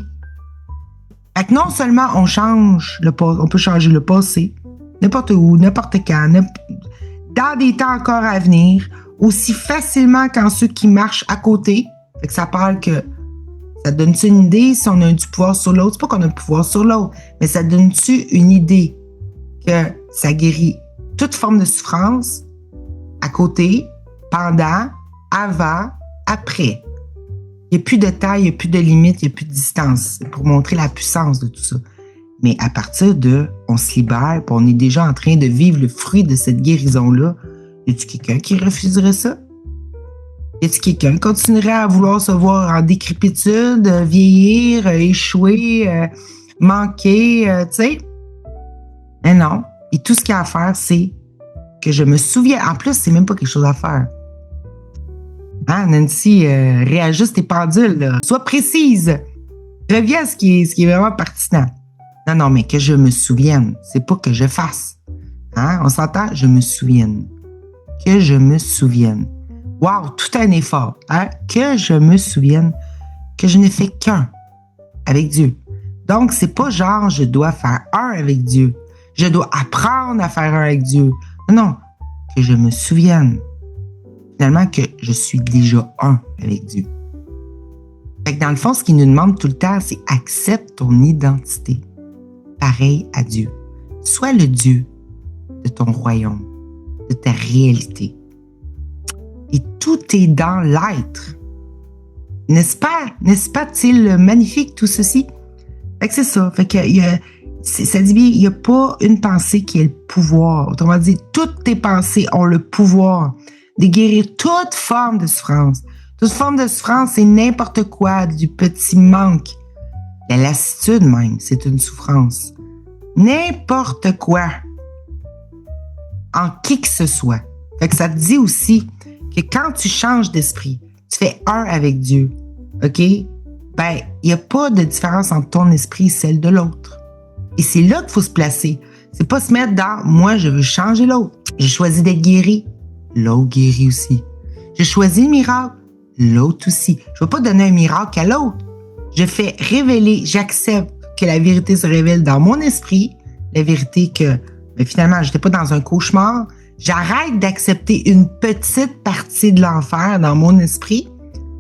Fait que non seulement on peut changer le passé, n'importe où, n'importe quand, dans des temps encore à venir, aussi facilement qu'en ceux qui marchent à côté. Fait que ça parle que ça donne-tu une idée si on a du pouvoir sur l'autre? C'est pas qu'on a du pouvoir sur l'autre, mais ça donne-tu une idée que ça guérit toute forme de souffrance à côté, pendant, avant, après. Il n'y a plus de taille, il n'y a plus de limite, il n'y a plus de distance. C'est pour montrer la puissance de tout ça. Mais à partir de, on se libère, puis on est déjà en train de vivre le fruit de cette guérison-là. Y a-t-il quelqu'un qui refuserait ça? Y a-t-il quelqu'un qui continuerait à vouloir se voir en décrépitude, vieillir, échouer, manquer, tu sais? Mais non. Et tout ce qu'il y a à faire, c'est que je me souviens. En plus, c'est même pas quelque chose à faire. Hein, Nancy, réajuste tes pendules, là. Sois précise. Reviens à ce qui est vraiment pertinent. Non, mais que je me souvienne. C'est pas que je fasse. Hein? On s'entend? Je me souvienne. Que je me souvienne. Wow, tout un effort. Hein? Que je me souvienne que je ne fais qu'un avec Dieu. Donc, c'est pas genre je dois faire un avec Dieu. Je dois apprendre à faire un avec Dieu. Non, que je me souvienne. Finalement, que je suis déjà un avec Dieu. Fait que dans le fond, ce qu'il nous demande tout le temps, c'est accepte ton identité. Pareil à Dieu. Sois le Dieu de ton royaume, de ta réalité. et tout est dans l'être. N'est-ce pas-t-il magnifique tout ceci? Fait que c'est ça. Fait que ça dit bien, il n'y a pas une pensée qui ait le pouvoir. Autrement dit, toutes tes pensées ont le pouvoir de guérir toute forme de souffrance. Toute forme de souffrance, c'est n'importe quoi, du petit manque. La lassitude même, c'est une souffrance. N'importe quoi. En qui que ce soit. Fait que ça te dit aussi que quand tu changes d'esprit, tu fais un avec Dieu, OK? Ben, il n'y a pas de différence entre ton esprit et celle de l'autre. Et c'est là qu'il faut se placer. C'est pas se mettre dans « moi, je veux changer l'autre. J'ai choisi d'être guéri. L'autre guérit aussi. J'ai choisi le miracle. L'autre aussi. Je ne vais pas donner un miracle à l'autre. Je fais révéler, j'accepte que la vérité se révèle dans mon esprit, la vérité que finalement, je n'étais pas dans un cauchemar. J'arrête d'accepter une petite partie de l'enfer dans mon esprit.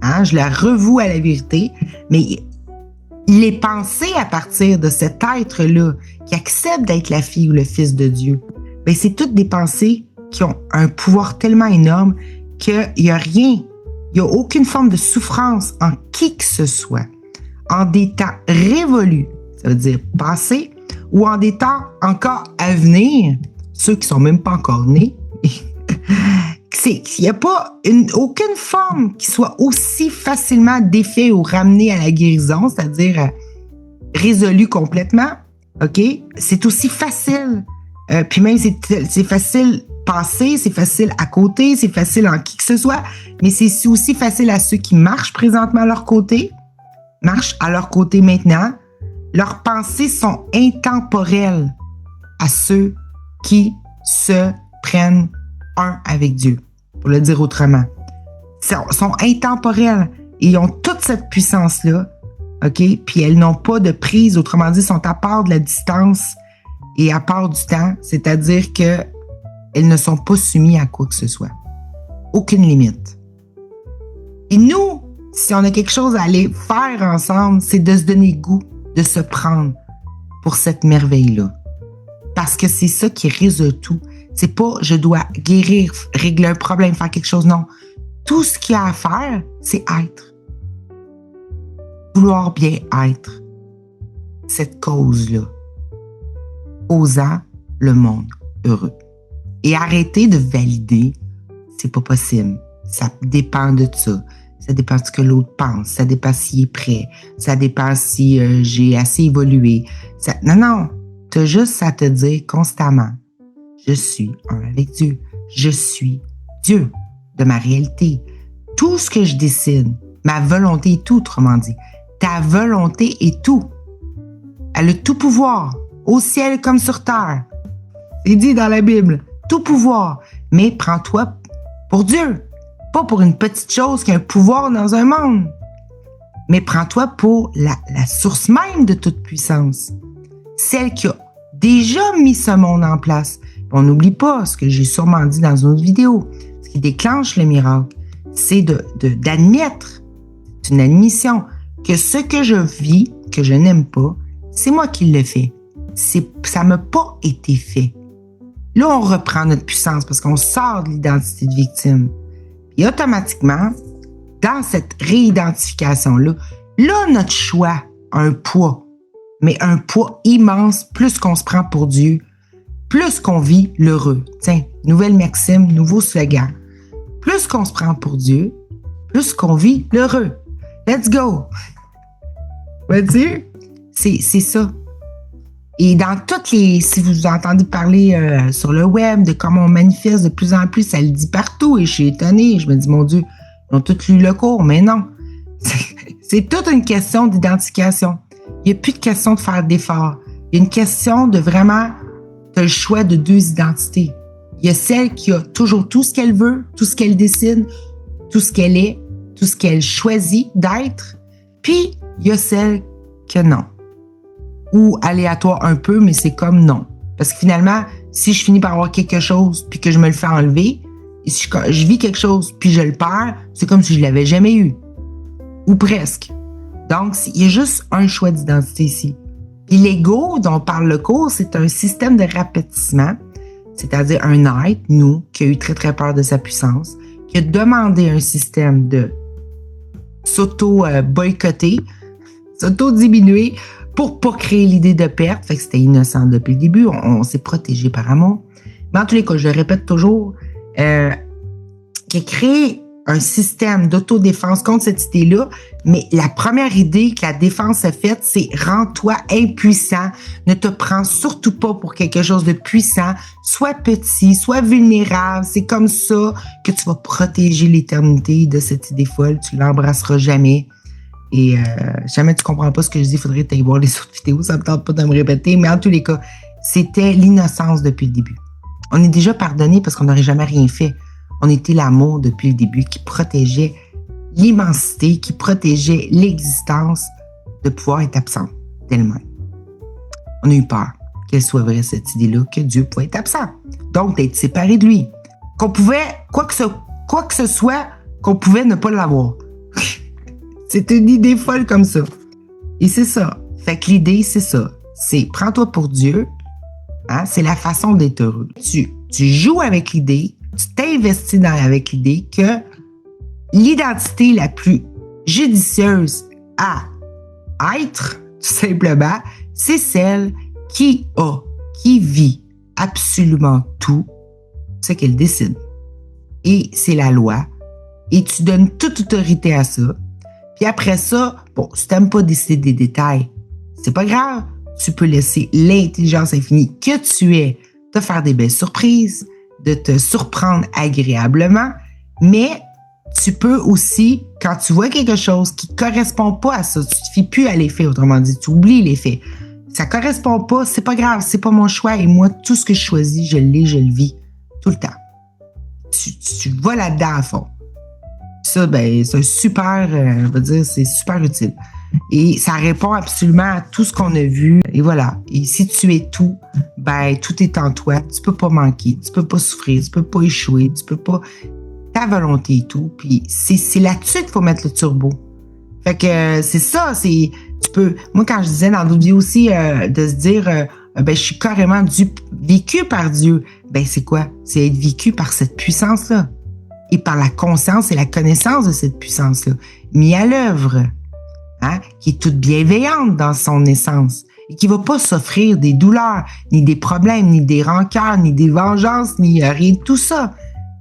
Hein, je la revoue à la vérité. Mais les pensées à partir de cet être-là qui accepte d'être la fille ou le fils de Dieu, ben c'est toutes des pensées qui ont un pouvoir tellement énorme qu'il n'y a rien, il n'y a aucune forme de souffrance en qui que ce soit. En des temps révolus, ça veut dire passé, ou en des temps encore à venir, ceux qui ne sont même pas encore nés, il n'y a pas aucune forme qui soit aussi facilement défait ou ramenée à la guérison, c'est-à-dire résolue complètement. OK? C'est aussi facile. Puis même, c'est facile passer, c'est facile à côté, c'est facile en qui que ce soit, mais c'est aussi facile à ceux qui marchent présentement à leur côté, marchent à leur côté maintenant. Leurs pensées sont intemporelles à ceux qui se prennent un avec Dieu, pour le dire autrement. Ils sont intemporelles et ils ont toute cette puissance-là, OK? Puis elles n'ont pas de prise, autrement dit, sont à part de la distance et à part du temps, c'est-à-dire qu'elles ne sont pas soumises à quoi que ce soit. Aucune limite. Et nous, si on a quelque chose à aller faire ensemble, c'est de se donner goût, de se prendre pour cette merveille-là. Parce que c'est ça qui résout tout. C'est pas je dois guérir, régler un problème, faire quelque chose. Non. Tout ce qu'il y a à faire, c'est être. Vouloir bien être. Cette cause-là. Causant le monde heureux. Et arrêter de valider, c'est pas possible. Ça dépend de ça. Ça dépend de ce que l'autre pense. Ça dépend s'il est prêt. Ça dépend si j'ai assez évolué. Non. T'as juste à te dire constamment, je suis un avec Dieu. Je suis Dieu de ma réalité. Tout ce que je décide, ma volonté est tout, autrement dit. Ta volonté est tout. Elle a tout pouvoir, au ciel comme sur terre. C'est dit dans la Bible, tout pouvoir. Mais prends-toi pour Dieu, pas pour une petite chose qui a un pouvoir dans un monde. Mais prends-toi pour la source même de toute puissance. Celle qui a déjà mis ce monde en place. On n'oublie pas ce que j'ai sûrement dit dans une autre vidéo. Ce qui déclenche le miracle, c'est d'admettre, c'est une admission, que ce que je vis, que je n'aime pas, c'est moi qui le fais. Ça m'a pas été fait. Là, on reprend notre puissance parce qu'on sort de l'identité de victime. Et automatiquement, dans cette réidentification-là, notre choix a un poids. Mais un poids immense, plus qu'on se prend pour Dieu, plus qu'on vit l'heureux. Tiens, nouvelle maxime, nouveau slogan. Plus qu'on se prend pour Dieu, plus qu'on vit l'heureux. Let's go! Vois-tu? C'est ça. Et dans si vous entendez parler sur le web de comment on manifeste de plus en plus, ça le dit partout et je suis étonnée. Je me dis, mon Dieu, ils ont tous lu le cours, mais non. C'est toute une question d'identification. Il n'y a plus de question de faire d'efforts. Il y a une question de vraiment, tu as le choix de deux identités. Il y a celle qui a toujours tout ce qu'elle veut, tout ce qu'elle décide, tout ce qu'elle est, tout ce qu'elle choisit d'être. Puis, il y a celle que non. Ou aléatoire un peu, mais c'est comme non. Parce que finalement, si je finis par avoir quelque chose puis que je me le fais enlever, et si je vis quelque chose puis je le perds, c'est comme si je l'avais jamais eu. Ou presque. Donc, il y a juste un choix d'identité ici. Puis l'ego dont parle le cours, c'est un système de rapetissement, c'est-à-dire un être, nous, qui a eu très, très peur de sa puissance, qui a demandé à un système de s'auto-boycotter, s'auto-diminuer pour pas créer l'idée de perte. Fait que c'était innocent depuis le début. On s'est protégé par amour. Mais en tous les cas, je le répète toujours, qui a créé un système d'autodéfense contre cette idée-là. Mais la première idée que la défense a faite, c'est rends-toi impuissant. Ne te prends surtout pas pour quelque chose de puissant. Sois petit, sois vulnérable. C'est comme ça que tu vas protéger l'éternité de cette idée folle. Tu l'embrasseras jamais. Et jamais tu comprends pas ce que je dis, il faudrait t'aller voir les autres vidéos. Ça me tente pas de me répéter. Mais en tous les cas, c'était l'innocence depuis le début. On est déjà pardonné parce qu'on n'aurait jamais rien fait. On était l'amour depuis le début qui protégeait l'immensité, qui protégeait l'existence de pouvoir être absent d'elle-même. On a eu peur qu'elle soit vraie, cette idée-là, que Dieu pouvait être absent. Donc, d'être séparé de lui. Qu'on pouvait, quoi que ce soit, qu'on pouvait ne pas l'avoir. C'est une idée folle comme ça. Et c'est ça. Fait que l'idée, c'est ça. C'est prends-toi pour Dieu. Hein? C'est la façon d'être heureux. Tu joues avec l'idée, tu t'investis avec l'idée que l'identité la plus judicieuse à être, tout simplement, c'est celle qui vit absolument tout ce qu'elle décide. Et c'est la loi. Et tu donnes toute autorité à ça. Puis après ça, bon, si tu n'aimes pas décider des détails, c'est pas grave. Tu peux laisser l'intelligence infinie que tu es te faire des belles surprises, de te surprendre agréablement, mais tu peux aussi, quand tu vois quelque chose qui ne correspond pas à ça, tu ne te fies plus à l'effet, autrement dit, tu oublies l'effet. Ça ne correspond pas, c'est pas grave, c'est pas mon choix et moi, tout ce que je choisis, je le vis tout le temps. Tu vas là-dedans à fond. Ça, ben, c'est super, on va dire, c'est super utile. Et ça répond absolument à tout ce qu'on a vu. Et voilà. Et si tu es tout, ben, tout est en toi. Tu peux pas manquer. Tu peux pas souffrir. Tu peux pas échouer. Tu peux pas, ta volonté et tout. Puis c'est là-dessus qu'il faut mettre le turbo. Fait que c'est ça, tu peux, moi quand je disais dans d'autres vidéos aussi, de se dire, ben, je suis carrément vécu par Dieu. Ben, c'est quoi? C'est être vécu par cette puissance-là. Et par la conscience et la connaissance de cette puissance-là. Mis à l'œuvre. Hein, qui est toute bienveillante dans son essence et qui ne va pas s'offrir des douleurs, ni des problèmes, ni des rancœurs, ni des vengeances, ni rien de tout ça.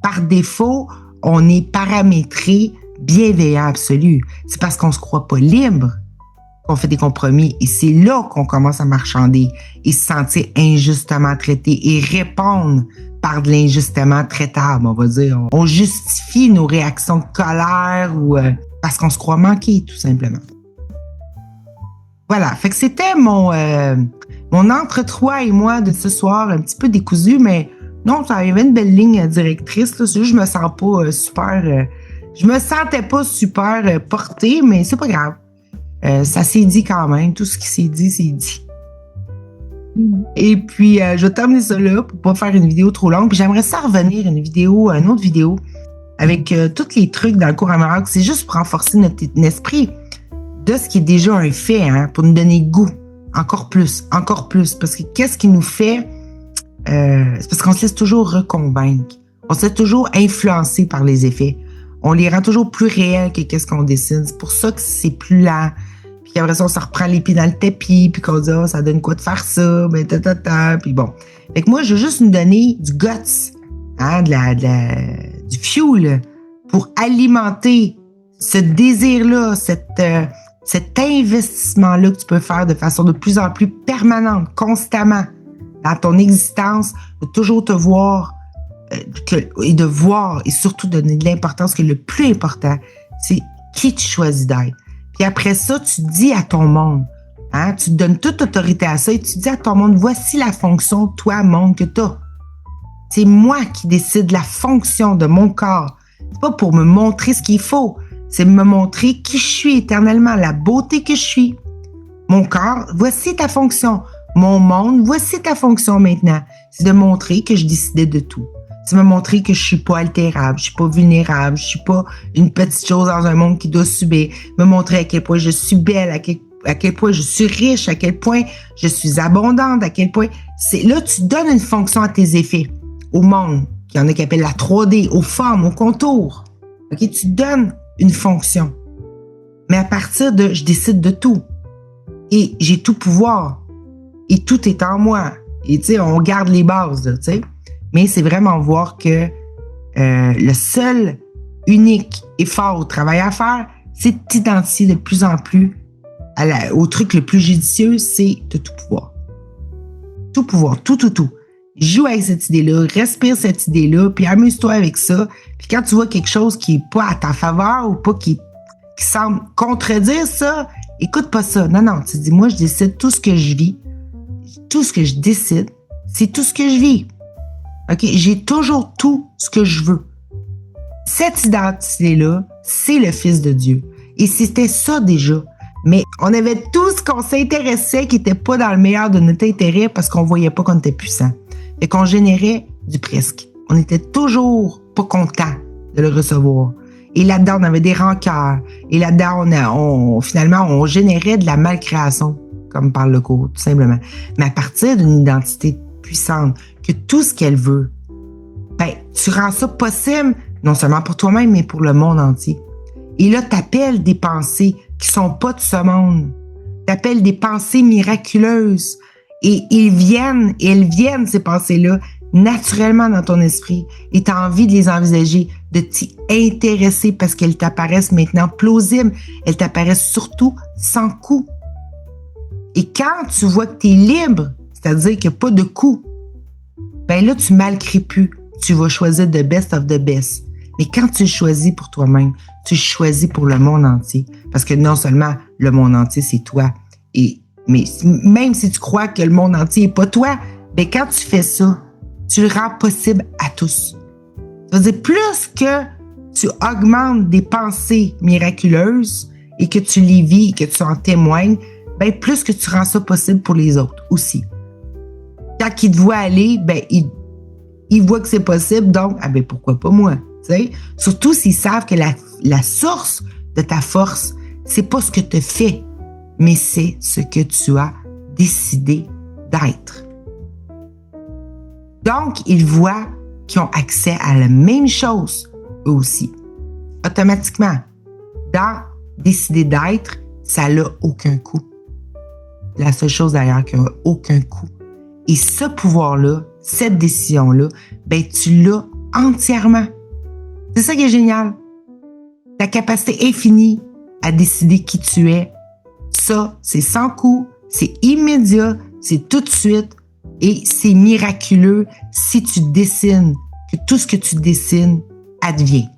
Par défaut, on est paramétré bienveillant absolu. C'est parce qu'on ne se croit pas libre qu'on fait des compromis et c'est là qu'on commence à marchander et se sentir injustement traité et répondre par de l'injustement traitable, on va dire. On justifie nos réactions de colère ou parce qu'on se croit manquer, tout simplement. Voilà, fait que c'était mon entre toi et moi de ce soir, un petit peu décousu, mais non, ça avait une belle ligne directrice. Là, c'est juste, je me sens pas je me sentais pas super portée, mais c'est pas grave. Ça s'est dit quand même, tout ce qui s'est dit, c'est dit. Et puis, je vais terminer ça là pour pas faire une vidéo trop longue. Puis j'aimerais ça revenir une autre vidéo avec tous les trucs dans le cours à miracle. C'est juste pour renforcer notre esprit de ce qui est déjà un fait, hein, pour nous donner goût. Encore plus. Parce que qu'est-ce qui nous fait... c'est parce qu'on se laisse toujours reconvaincre. On se laisse toujours influencer par les effets. On les rend toujours plus réels que qu'est-ce qu'on décide. C'est pour ça que c'est plus lent. Puis après ça, on se reprend les pieds dans le tapis, puis qu'on dit, oh, ça donne quoi de faire ça, ben puis bon. Fait que moi, je veux juste nous donner du guts, hein, du fuel pour alimenter ce désir-là, cet investissement-là que tu peux faire de façon de plus en plus permanente, constamment, dans ton existence, de toujours te voir et surtout donner de l'importance, que le plus important, c'est qui tu choisis d'être. Puis après ça, tu dis à ton monde, hein, tu donnes toute autorité à ça et tu dis à ton monde, voici la fonction, toi, monde, que tu as. C'est moi qui décide la fonction de mon corps. C'est pas pour me montrer ce qu'il faut. C'est me montrer qui je suis éternellement, la beauté que je suis. Mon corps, voici ta fonction. Mon monde, voici ta fonction maintenant. C'est de montrer que je décidais de tout. C'est me montrer que je suis pas altérable, je suis pas vulnérable, je suis pas une petite chose dans un monde qui doit subir. Me montrer à quel point je suis belle, à quel point je suis riche, à quel point je suis abondante, à quel point... Là, tu donnes une fonction à tes effets, au monde. Il y en a qui appellent la 3D, aux formes, aux contours. OK? Tu donnes une fonction. Mais à partir de « je décide de tout » et « j'ai tout pouvoir » et « tout est en moi » et tu sais, on garde les bases, tu sais. Mais c'est vraiment voir que le seul, unique effort au travail à faire, c'est d'identifier de plus en plus au truc le plus judicieux, c'est de tout pouvoir. Tout pouvoir, tout. Joue avec cette idée-là, respire cette idée-là, puis amuse-toi avec ça. Puis quand tu vois quelque chose qui n'est pas à ta faveur ou pas qui semble contredire ça, écoute pas ça. Non, tu dis, moi, je décide tout ce que je vis. Tout ce que je décide, c'est tout ce que je vis. OK? J'ai toujours tout ce que je veux. Cette identité-là, c'est le Fils de Dieu. Et c'était ça déjà. Mais on avait tout ce qu'on s'intéressait qui n'était pas dans le meilleur de notre intérêt parce qu'on ne voyait pas qu'on était puissant. Et qu'on générait du presque. On était toujours pas content de le recevoir. Et là-dedans, on avait des rancœurs. Et là-dedans, finalement, on générait de la malcréation, comme parle le cours, tout simplement. Mais à partir d'une identité puissante, que tout ce qu'elle veut, ben, tu rends ça possible, non seulement pour toi-même, mais pour le monde entier. Et là, tu appelles des pensées qui sont pas de ce monde. Tu appelles des pensées miraculeuses. Et elles viennent, ces pensées-là, naturellement dans ton esprit. Et tu as envie de les envisager, de t'y intéresser parce qu'elles t'apparaissent maintenant plausibles. Elles t'apparaissent surtout sans coût. Et quand tu vois que tu es libre, c'est-à-dire qu'il n'y a pas de coût, ben là, tu malcrées plus. Tu vas choisir the best of the best. Mais quand tu choisis pour toi-même, tu choisis pour le monde entier. Parce que non seulement le monde entier, c'est toi. Mais même si tu crois que le monde entier n'est pas toi, ben quand tu fais ça, tu le rends possible à tous. Ça veut dire, plus que tu augmentes des pensées miraculeuses et que tu les vis, que tu en témoignes, ben plus que tu rends ça possible pour les autres aussi. Quand ils te voient aller, ben ils voient que c'est possible, donc ben pourquoi pas moi, tu sais? Surtout s'ils savent que la source de ta force, c'est pas ce que tu fais, mais c'est ce que tu as décidé d'être. Donc, ils voient qu'ils ont accès à la même chose, eux aussi. Automatiquement. Dans décider d'être, ça n'a aucun coût. La seule chose d'ailleurs qui n'a aucun coût. Et ce pouvoir-là, cette décision-là, ben tu l'as entièrement. C'est ça qui est génial. Ta capacité infinie à décider qui tu es, ça, c'est sans coût, c'est immédiat, c'est tout de suite et c'est miraculeux si tu dessines, que tout ce que tu dessines advient.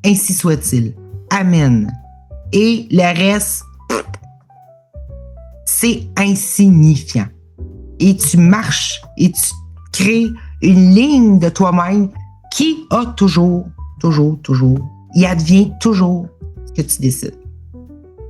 Ainsi soit-il. Amen. Et le reste, c'est insignifiant. Et tu marches et tu crées une ligne de toi-même qui a toujours, il advient toujours ce que tu décides.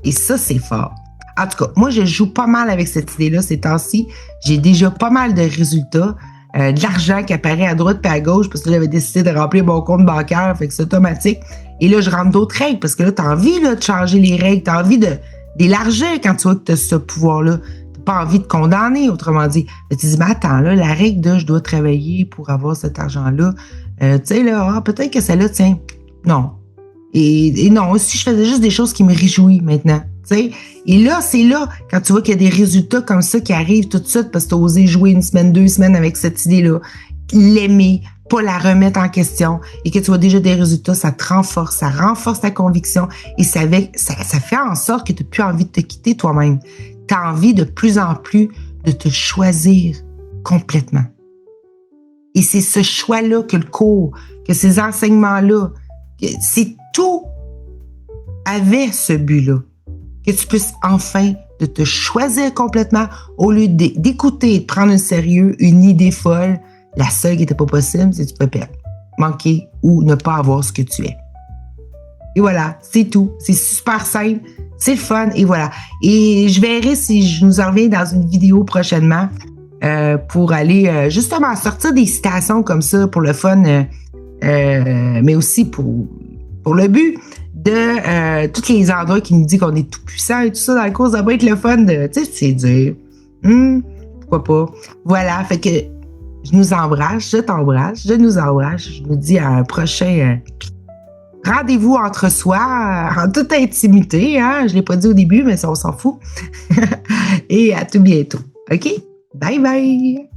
Et ça, c'est fort. En tout cas, moi, je joue pas mal avec cette idée-là ces temps-ci. J'ai déjà pas mal de résultats. De l'argent qui apparaît à droite et à gauche parce que j'avais décidé de remplir mon compte bancaire, fait que c'est automatique. Et là, je rentre d'autres règles parce que là, tu as envie là, de changer les règles, tu as envie d'élargir quand tu vois que tu as ce pouvoir-là. Tu n'as pas envie de condamner, autrement dit. Tu te dis, mais attends, là, la règle de je dois travailler pour avoir cet argent-là, tu sais, là, peut-être que celle-là, tiens, non. Et non, si je faisais juste des choses qui me réjouissent maintenant. T'sais. Et là, c'est là, quand tu vois qu'il y a des résultats comme ça qui arrivent tout de suite parce que tu as osé jouer une semaine, 2 semaines avec cette idée-là, l'aimer, pas la remettre en question et que tu vois déjà des résultats, ça te renforce, ça renforce ta conviction et ça fait en sorte que tu n'as plus envie de te quitter toi-même. Tu as envie de plus en plus de te choisir complètement. Et c'est ce choix-là que le cours, que ces enseignements-là, c'est tout avait ce but-là. Que tu puisses enfin de te choisir complètement au lieu d'écouter et de prendre au sérieux une idée folle. La seule qui n'était pas possible, c'est que tu peux perdre, manquer ou ne pas avoir ce que tu es. Et voilà, c'est tout. C'est super simple, c'est le fun et voilà. Et je verrai si je nous en reviens dans une vidéo prochainement pour aller justement sortir des citations comme ça pour le fun, mais aussi pour le but de tous les endroits qui nous disent qu'on est tout puissant et tout ça dans le cours, ça va être le fun de, tu sais, c'est dur. Pourquoi pas? Voilà, fait que Je nous embrasse, je t'embrasse, je nous embrasse. Je nous dis à un prochain rendez-vous entre soi, en toute intimité. Hein? Je ne l'ai pas dit au début, mais ça, on s'en fout. Et à tout bientôt. OK? Bye bye!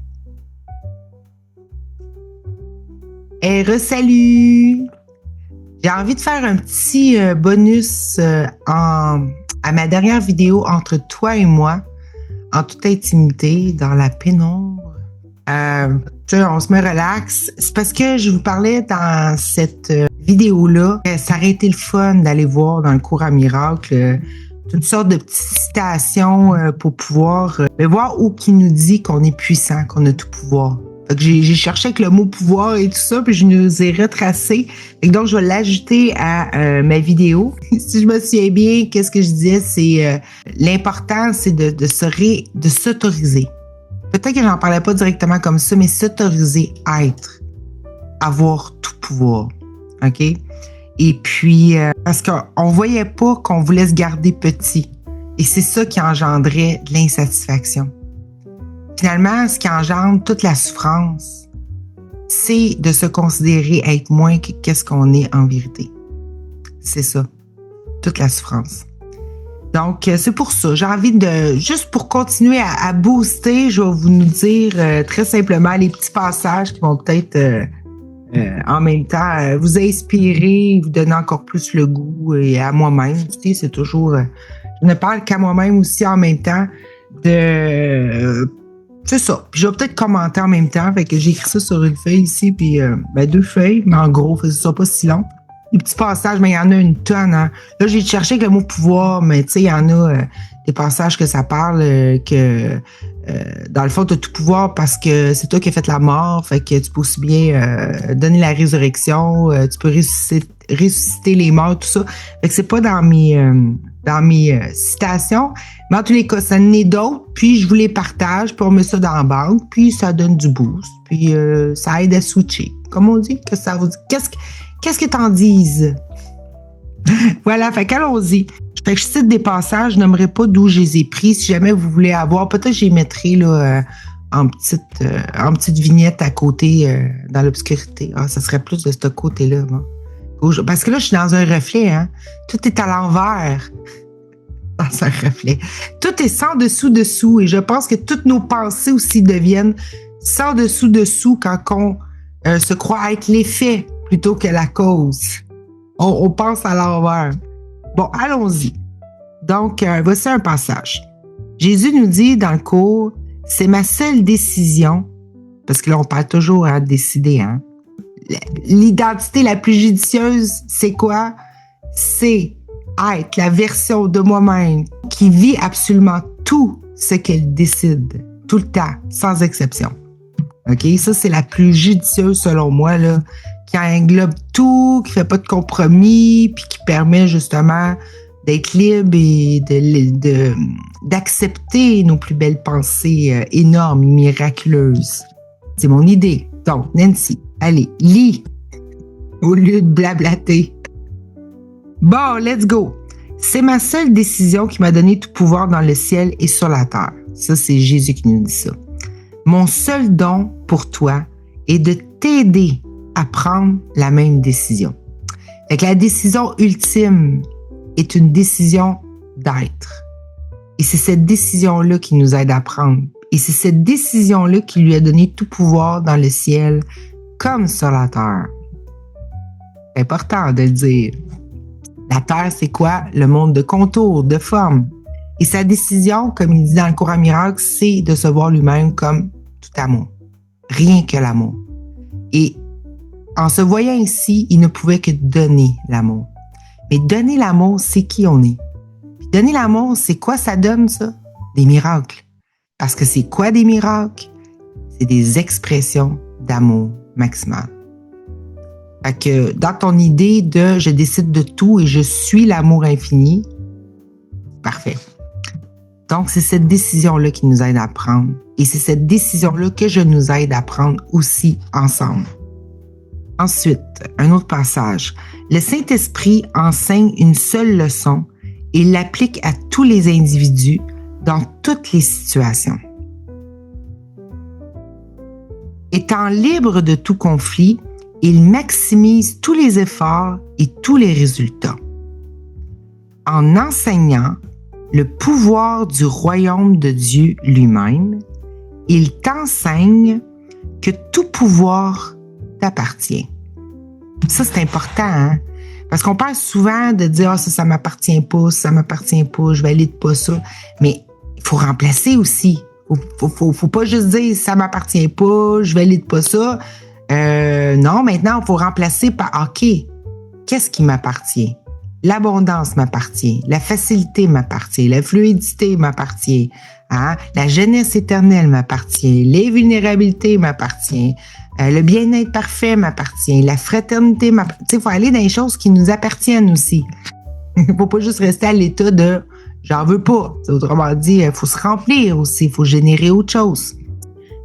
Et re-salut! J'ai envie de faire un petit bonus à ma dernière vidéo entre toi et moi, en toute intimité, dans la pénombre. On se met relax. C'est parce que je vous parlais dans cette vidéo-là, ça aurait été le fun d'aller voir dans le cours à miracle toutes sortes de petites citations pour pouvoir voir où qui nous dit qu'on est puissant, qu'on a tout pouvoir. Fait que j'ai cherché avec le mot pouvoir et tout ça, puis je nous ai retracé. Et donc, je vais l'ajouter à ma vidéo. Si je me souviens bien, qu'est-ce que je disais, c'est l'important, c'est de s'autoriser. Peut-être que j'en parlais pas directement comme ça, mais s'autoriser à être, avoir tout pouvoir. OK? Et puis, parce qu'on voyait pas qu'on voulait se garder petit. Et c'est ça qui engendrait de l'insatisfaction. Finalement, ce qui engendre toute la souffrance, c'est de se considérer être moins que qu'est-ce qu'on est en vérité. C'est ça, toute la souffrance. Donc, c'est pour ça. J'ai envie de, juste pour continuer à booster, je vais vous nous dire très simplement les petits passages qui vont peut-être en même temps vous inspirer, vous donner encore plus le goût et à moi-même. Tu sais, c'est toujours, je ne parle qu'à moi-même aussi en même temps de... c'est ça. Puis je vais peut-être commenter en même temps. Fait que j'ai écrit ça sur une feuille ici, puis 2 feuilles, mais en gros, ça sera pas si long. Les petits passages, mais il y en a une tonne. Hein. Là, j'ai cherché avec le mot pouvoir, mais tu sais, il y en a des passages que ça parle que dans le fond, tu as tout pouvoir parce que c'est toi qui as fait la mort. Fait que tu peux aussi bien donner la résurrection, tu peux ressusciter les morts, tout ça. Fait que c'est pas dans mes citations. Mais en tous les cas, ça en est d'autres, puis je vous les partage, puis on met ça dans la banque, puis ça donne du boost, puis ça aide à switcher. Comme on dit, que ça vous dit. Qu'est-ce que t'en dises? Voilà, fait qu'allons-y. Fait que je cite des passages, je n'aimerais pas d'où je les ai pris. Si jamais vous voulez avoir, peut-être que je les mettrai là, en petite vignette à côté dans l'obscurité. Ah, ça serait plus de ce côté-là. Bon. Parce que là, je suis dans un reflet. Hein? Tout est à l'envers dans un reflet. Tout est sans dessous. Et je pense que toutes nos pensées aussi deviennent sans dessous quand on se croit être l'effet plutôt que la cause. On pense à l'envers. Bon, allons-y. Donc, voici un passage. Jésus nous dit dans le cours, c'est ma seule décision, parce que là, on parle toujours à décider, hein. L'identité la plus judicieuse, c'est quoi? C'est être la version de moi-même qui vit absolument tout ce qu'elle décide, tout le temps, sans exception. OK? Ça, c'est la plus judicieuse selon moi, là, qui englobe tout, qui fait pas de compromis, puis qui permet justement d'être libre et d'accepter nos plus belles pensées énormes et miraculeuses. C'est mon idée. Donc, Nancy, allez, lis au lieu de blablater. Bon, let's go. C'est ma seule décision qui m'a donné tout pouvoir dans le ciel et sur la terre. Ça, c'est Jésus qui nous dit ça. Mon seul don pour toi est de t'aider à prendre la même décision. Fait que la décision ultime est une décision d'être. Et c'est cette décision-là qui nous aide à prendre. Et c'est cette décision-là qui lui a donné tout pouvoir dans le ciel comme sur la terre. C'est important de le dire. La terre, c'est quoi? Le monde de contours, de forme. Et sa décision, comme il dit dans le cours à miracle, c'est de se voir lui-même comme tout amour. Rien que l'amour. Et en se voyant ici, il ne pouvait que donner l'amour. Mais donner l'amour, c'est qui on est. Puis donner l'amour, c'est quoi ça donne, ça? Des miracles. Parce que c'est quoi des miracles? C'est des expressions d'amour maximal. Fait que dans ton idée de « je décide de tout et je suis l'amour infini », parfait. Donc, c'est cette décision-là qui nous aide à prendre. Et c'est cette décision-là que je nous aide à prendre aussi ensemble. Ensuite, un autre passage. Le Saint-Esprit enseigne une seule leçon et l'applique à tous les individus dans toutes les situations. Étant libre de tout conflit, il maximise tous les efforts et tous les résultats. En enseignant le pouvoir du royaume de Dieu lui-même, il t'enseigne que tout pouvoir t'appartient. Ça, c'est important, hein? Parce qu'on parle souvent de dire « Ah, ça m'appartient pas, ça m'appartient pas, je valide pas ça. » Mais il faut remplacer aussi. Faut pas juste dire « Ça m'appartient pas, je valide pas ça. » Non, maintenant, il faut remplacer par « OK, qu'est-ce qui m'appartient? » L'abondance m'appartient, la facilité m'appartient, la fluidité m'appartient, hein? La jeunesse éternelle m'appartient, les vulnérabilités m'appartiennent, le bien-être parfait m'appartient, la fraternité m'appartient. Tu sais, il faut aller dans les choses qui nous appartiennent aussi. Il ne faut pas juste rester à l'état de « j'en veux pas ». Autrement dit, il faut se remplir aussi, il faut générer autre chose.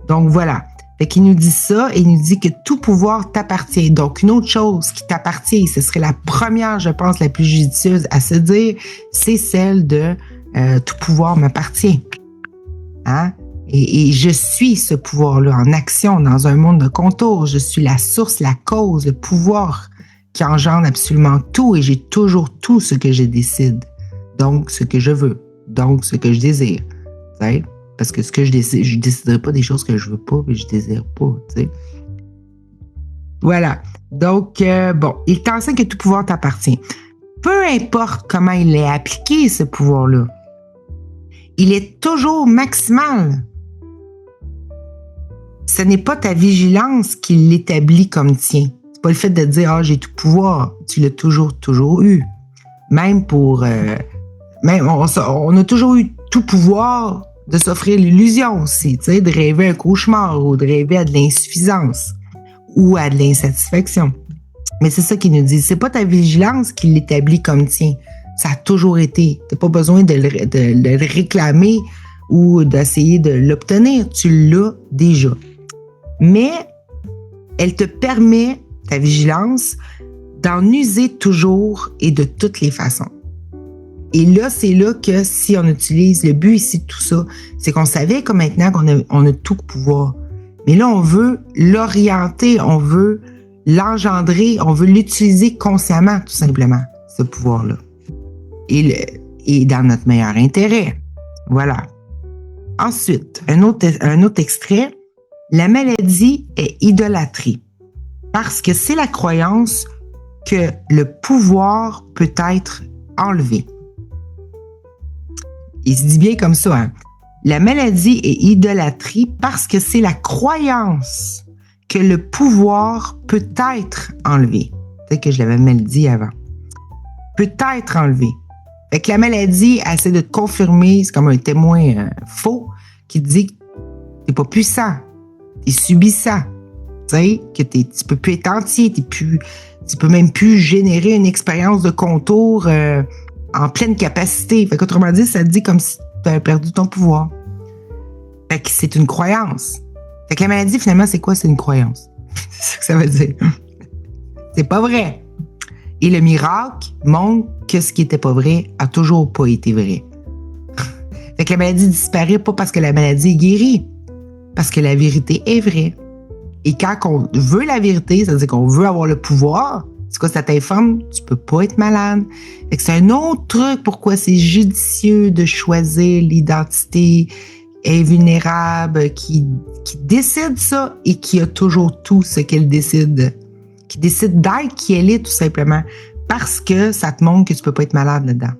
Donc voilà. Fait qu'il nous dit ça et il nous dit que tout pouvoir t'appartient. Donc, une autre chose qui t'appartient, ce serait la première, je pense, la plus judicieuse à se dire, c'est celle de tout pouvoir m'appartient. Hein? Et je suis ce pouvoir-là en action dans un monde de contours. Je suis la source, la cause, le pouvoir qui engendre absolument tout et j'ai toujours tout ce que je décide. Donc, ce que je veux. Donc, ce que je désire. Tu sais? Parce que ce que je décide, je ne déciderai pas des choses que je veux pas et je désire pas, tu sais. Voilà. Donc, bon, il t'enseigne que tout pouvoir t'appartient. Peu importe comment il est appliqué, ce pouvoir-là, il est toujours maximal. Ce n'est pas ta vigilance qui l'établit comme tien. C'est pas le fait de dire « Ah, j'ai tout pouvoir ». Tu l'as toujours eu. Même pour... même on a toujours eu tout pouvoir de s'offrir l'illusion aussi, tu sais, de rêver un cauchemar ou de rêver à de l'insuffisance ou à de l'insatisfaction. Mais c'est ça qu'il nous dit, c'est pas ta vigilance qui l'établit comme tien. Ça a toujours été. T'as pas besoin de le réclamer ou d'essayer de l'obtenir. Tu l'as déjà. Mais elle te permet, ta vigilance, d'en user toujours et de toutes les façons. Et là, c'est là que si on utilise le but ici de tout ça, c'est qu'on savait que maintenant qu'on a tout pouvoir. Mais là, on veut l'orienter, on veut l'engendrer, on veut l'utiliser consciemment, tout simplement, ce pouvoir-là. Et dans notre meilleur intérêt. Voilà. Ensuite, un autre extrait. La maladie est idolâtrie. Parce que c'est la croyance que le pouvoir peut être enlevé. Il se dit bien comme ça, hein? La maladie est idolâtrie parce que c'est la croyance que le pouvoir peut être enlevé. Peut-être que je l'avais mal dit avant. Peut être enlevé. Fait que la maladie essaie de te confirmer, c'est comme un témoin faux qui te dit que t'es pas puissant, t'es subissant, tu sais, que tu peux plus être entier, tu peux même plus générer une expérience de contour en pleine capacité. Fait qu'autrement dit, ça te dit comme si tu avais perdu ton pouvoir. Fait que c'est une croyance. Fait que la maladie, finalement, c'est quoi? C'est une croyance. C'est ça que ça veut dire. C'est pas vrai. Et le miracle montre que ce qui était pas vrai a toujours pas été vrai. Fait que la maladie disparaît pas parce que la maladie est guérie. Parce que la vérité est vraie. Et quand on veut la vérité, ça veut dire qu'on veut avoir le pouvoir. C'est quoi, ça t'informe? Tu peux pas être malade. Fait que c'est un autre truc pourquoi c'est judicieux de choisir l'identité invulnérable qui décide ça et qui a toujours tout ce qu'elle décide. Qui décide d'être qui elle est tout simplement. Parce que ça te montre que tu peux pas être malade là-dedans.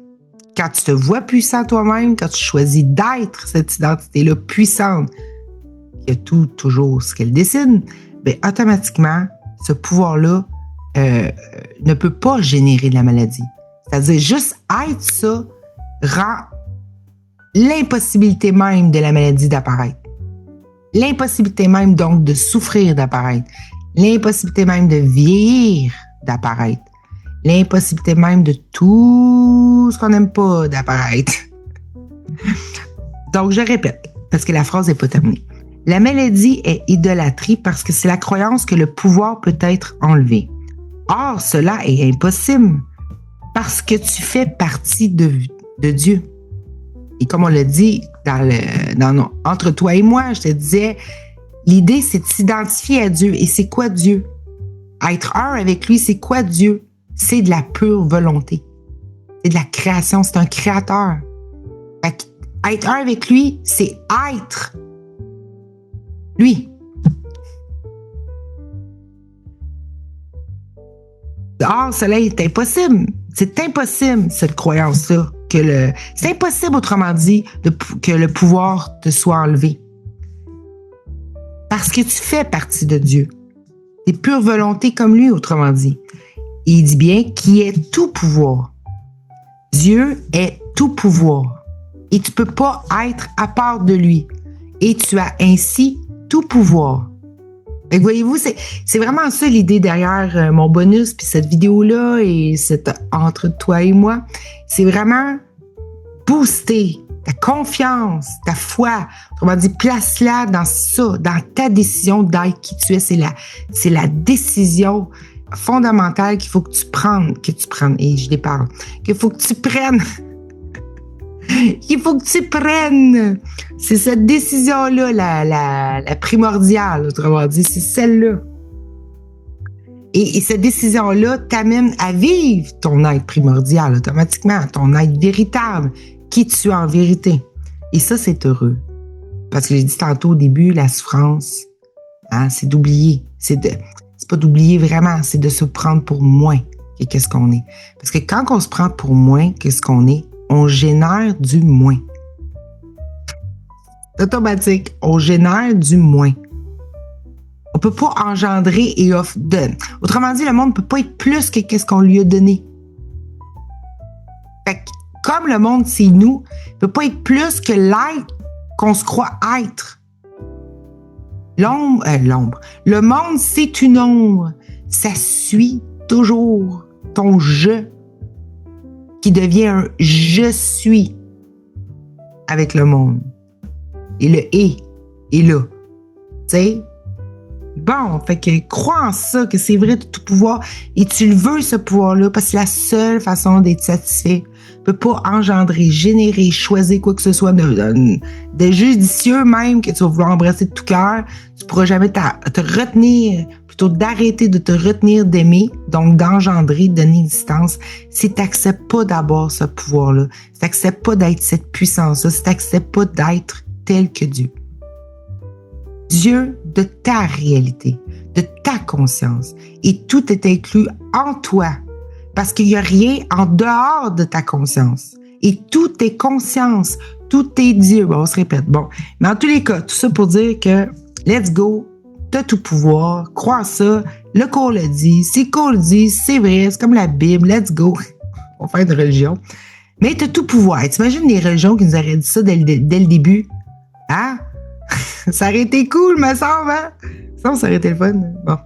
Quand tu te vois puissant toi-même, quand tu choisis d'être cette identité-là puissante, qui a tout, toujours ce qu'elle décide, bien, automatiquement, ce pouvoir-là ne peut pas générer de la maladie. C'est-à-dire, juste être ça rend l'impossibilité même de la maladie d'apparaître. L'impossibilité même, donc, de souffrir d'apparaître. L'impossibilité même de vieillir d'apparaître. L'impossibilité même de tout ce qu'on n'aime pas d'apparaître. Donc, je répète, parce que la phrase n'est pas terminée. La maladie est idolâtrie parce que c'est la croyance que le pouvoir peut être enlevé. Or, cela est impossible parce que tu fais partie de Dieu. Et comme on l'a dit entre toi et moi, je te disais, L'idée, c'est de s'identifier à Dieu. Et c'est quoi Dieu? Être un avec lui, c'est quoi Dieu? C'est de la pure volonté. C'est de la création, c'est un créateur. Être un avec lui, c'est être lui. Dehors, cela est impossible. C'est impossible, cette croyance-là. C'est impossible, autrement dit, que le pouvoir te soit enlevé. Parce que tu fais partie de Dieu. T'es pure volonté comme lui, autrement dit. Et il dit bien qui est tout pouvoir. Dieu est tout pouvoir. Et tu ne peux pas être à part de lui. Et tu as ainsi tout pouvoir. Et voyez-vous, c'est vraiment ça l'idée derrière mon bonus, puis cette vidéo-là et entre toi et moi. C'est vraiment booster ta confiance, ta foi. Autrement dit, place-la dans ça, dans ta décision d'être qui tu es. C'est la décision fondamentale qu'il faut que tu prennes, et je déparle, qu'il faut que tu prennes. Il faut que tu prennes. C'est cette décision-là, la primordiale, autrement dit, c'est celle-là. Et cette décision-là t'amène à vivre ton être primordial automatiquement, ton être véritable, qui tu es en vérité. Et ça, c'est heureux. Parce que j'ai dit tantôt au début, la souffrance, c'est d'oublier. C'est pas d'oublier vraiment, c'est de se prendre pour moins que qu'est-ce qu'on est. Parce que quand on se prend pour moins que ce qu'on est, on génère du moins. C'est automatique. On génère du moins. On ne peut pas engendrer et offrir. Autrement dit, le monde ne peut pas être plus que qu'est-ce qu'on lui a donné. Fait que, comme le monde, c'est nous, il ne peut pas être plus que l'être qu'on se croit être. L'ombre. Le monde, c'est une ombre. Ça suit toujours ton je, qui devient un « je suis » avec le monde. Et le « et » est là. Tu sais? Bon, fait que crois en ça, que c'est vrai de tout pouvoir, et tu le veux, ce pouvoir-là, parce que c'est la seule façon d'être satisfait. Tu peux pas engendrer, générer, choisir quoi que ce soit de judicieux même que tu vas vouloir embrasser de tout cœur. Tu pourras jamais te retenir, plutôt d'arrêter de te retenir d'aimer, donc d'engendrer, de donner existence, si tu n'acceptes pas d'abord ce pouvoir-là, si tu n'acceptes pas d'être cette puissance-là, si tu n'acceptes pas d'être tel que Dieu. Dieu de ta réalité, de ta conscience, et tout est inclus en toi. Parce qu'il n'y a rien en dehors de ta conscience. Et tout est conscience. Tout est Dieu. Bon, on se répète. Bon. Mais en tous les cas, tout ça pour dire que let's go, t'as tout pouvoir, crois ça, le cours le dit, c'est cours le dit, c'est vrai, c'est comme la Bible, let's go. On va faire une religion. Mais t'as tout pouvoir. T'imagines les religions qui nous auraient dit ça dès le début? Hein? Ça aurait été cool, me semble, hein? Ça aurait été le fun. Bon.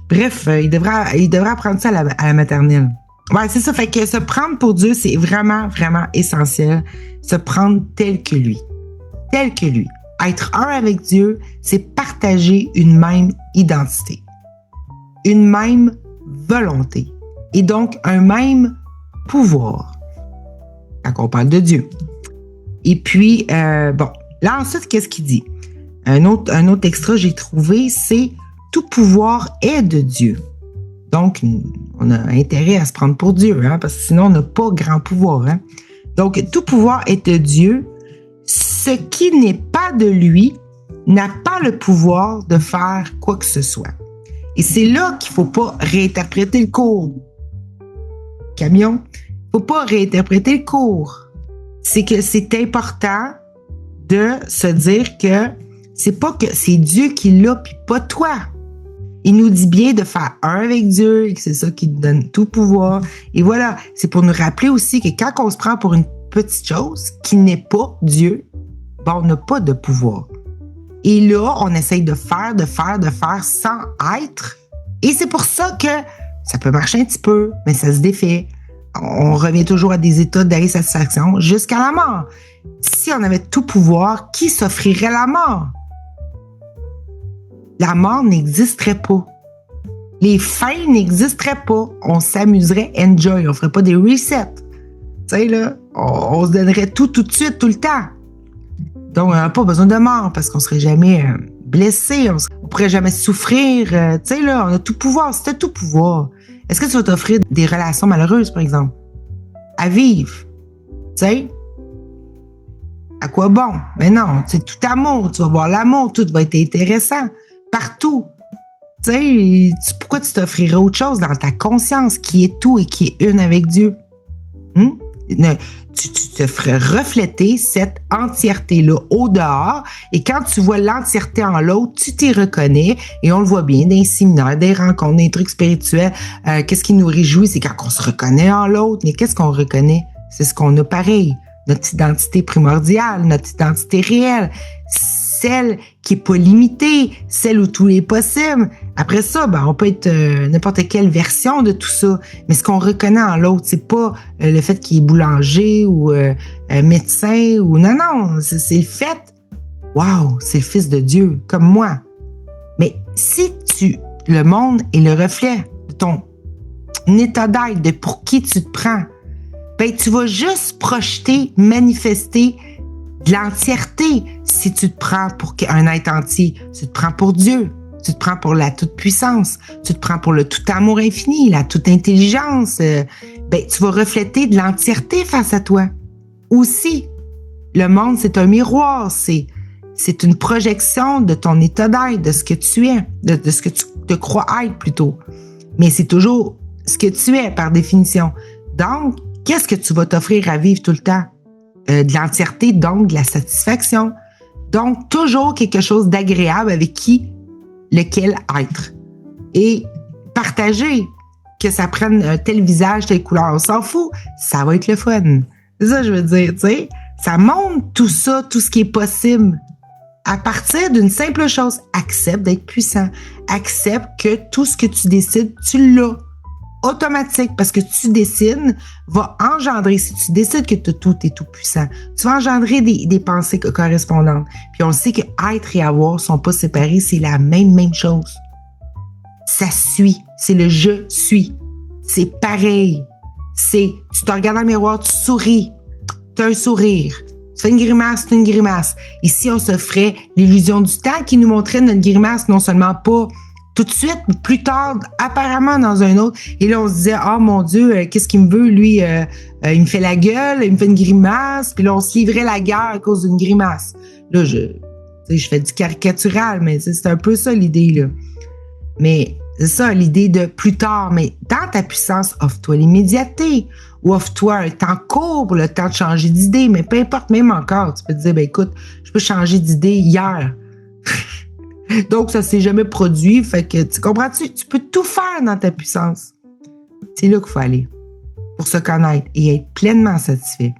Bref, il devrait apprendre ça à la maternelle. Ouais, c'est ça. Fait que se prendre pour Dieu, c'est vraiment, vraiment essentiel. Se prendre tel que lui. Tel que lui. Être un avec Dieu, c'est partager une même identité. Une même volonté. Et donc, un même pouvoir. Quand on parle de Dieu. Et puis, bon. Là, ensuite, qu'est-ce qu'il dit? Un autre extra que j'ai trouvé, c'est « Tout pouvoir est de Dieu ». Donc, on a intérêt à se prendre pour Dieu, hein, parce que sinon, on n'a pas grand pouvoir. Hein. Donc, tout pouvoir est de Dieu. Ce qui n'est pas de lui n'a pas le pouvoir de faire quoi que ce soit. Et c'est là qu'il ne faut pas réinterpréter le cours. Camion, il ne faut pas réinterpréter le cours. C'est que c'est important de se dire que c'est pas que c'est Dieu qui l'a, puis pas toi. Il nous dit bien de faire un avec Dieu, et que c'est ça qui nous donne tout pouvoir. Et voilà, c'est pour nous rappeler aussi que quand on se prend pour une petite chose qui n'est pas Dieu, ben on n'a pas de pouvoir. Et là, on essaye de faire sans être. Et c'est pour ça que ça peut marcher un petit peu, mais ça se défait. On revient toujours à des états d'insatisfaction jusqu'à la mort. Si on avait tout pouvoir, qui s'offrirait la mort? La mort n'existerait pas. Les fins n'existeraient pas. On s'amuserait, enjoy. On ferait pas des resets. Tu sais, là, on se donnerait tout de suite, tout le temps. Donc, on n'a pas besoin de mort parce qu'on serait jamais blessé, on pourrait jamais souffrir. Tu sais, là, on a tout pouvoir. Si tu as tout pouvoir, est-ce que tu vas t'offrir des relations malheureuses, par exemple, à vivre? Tu sais? À quoi bon? Mais non, c'est tout amour. Tu vas voir l'amour, tout va être intéressant. Partout. Tu sais, pourquoi tu t'offrirais autre chose dans ta conscience qui est tout et qui est une avec Dieu? Tu te ferais refléter cette entièreté-là au dehors et quand tu vois l'entièreté en l'autre, tu t'y reconnais et on le voit bien dans les séminaires, des rencontres, des trucs spirituels. Qu'est-ce qui nous réjouit? C'est quand on se reconnaît en l'autre. Mais qu'est-ce qu'on reconnaît? C'est ce qu'on a pareil. Notre identité primordiale, notre identité réelle, celle qui n'est pas limitée, celle où tout est possible. Après ça, on peut être n'importe quelle version de tout ça, mais ce qu'on reconnaît en l'autre, c'est pas le fait qu'il est boulanger ou médecin ou non, c'est le fait, wow, c'est le Fils de Dieu, comme moi. Mais si le monde est le reflet de ton état d'être, de pour qui tu te prends, tu vas juste projeter, manifester de l'entièreté si tu te prends pour un être entier. Tu te prends pour Dieu, tu te prends pour la toute-puissance, tu te prends pour le tout-amour infini, la toute-intelligence. Tu vas refléter de l'entièreté face à toi. Aussi, le monde, c'est un miroir, c'est une projection de ton état d'être, de ce que tu es, de ce que tu te crois être plutôt. Mais c'est toujours ce que tu es par définition. Donc, qu'est-ce que tu vas t'offrir à vivre tout le temps? De l'entièreté, donc de la satisfaction. Donc, toujours quelque chose d'agréable avec lequel être. Et partager, que ça prenne tel visage, telle couleur, on s'en fout, ça va être le fun. C'est ça que je veux dire, tu sais. Ça montre tout ça, tout ce qui est possible. À partir d'une simple chose, accepte d'être puissant. Accepte que tout ce que tu décides, tu l'as. Automatique, parce que tu décides, va engendrer, si tu décides que tout est tout puissant, tu vas engendrer des pensées correspondantes. Puis on sait que être et avoir sont pas séparés, c'est la même chose. Ça suit, c'est le je suis. C'est pareil. Tu te regardes dans le miroir, tu souris, tu as un sourire. Tu fais une grimace, tu as une grimace. Ici, on se ferait l'illusion du temps qui nous montrait notre grimace, non seulement pas tout de suite, plus tard, apparemment dans un autre. Et là, on se disait, oh mon Dieu, qu'est-ce qu'il me veut, lui? Il me fait la gueule, il me fait une grimace. Puis là, on se livrait la guerre à cause d'une grimace. Là, je fais du caricatural, mais c'est un peu ça l'idée, là. Mais c'est ça, l'idée de plus tard. Mais dans ta puissance, offre-toi l'immédiateté. Ou offre-toi un temps court pour le temps de changer d'idée. Mais peu importe, même encore, tu peux te dire, écoute, je peux changer d'idée hier. Donc, ça s'est jamais produit. Fait que, tu comprends-tu? Tu peux tout faire dans ta puissance. C'est là qu'il faut aller pour se connaître et être pleinement satisfait.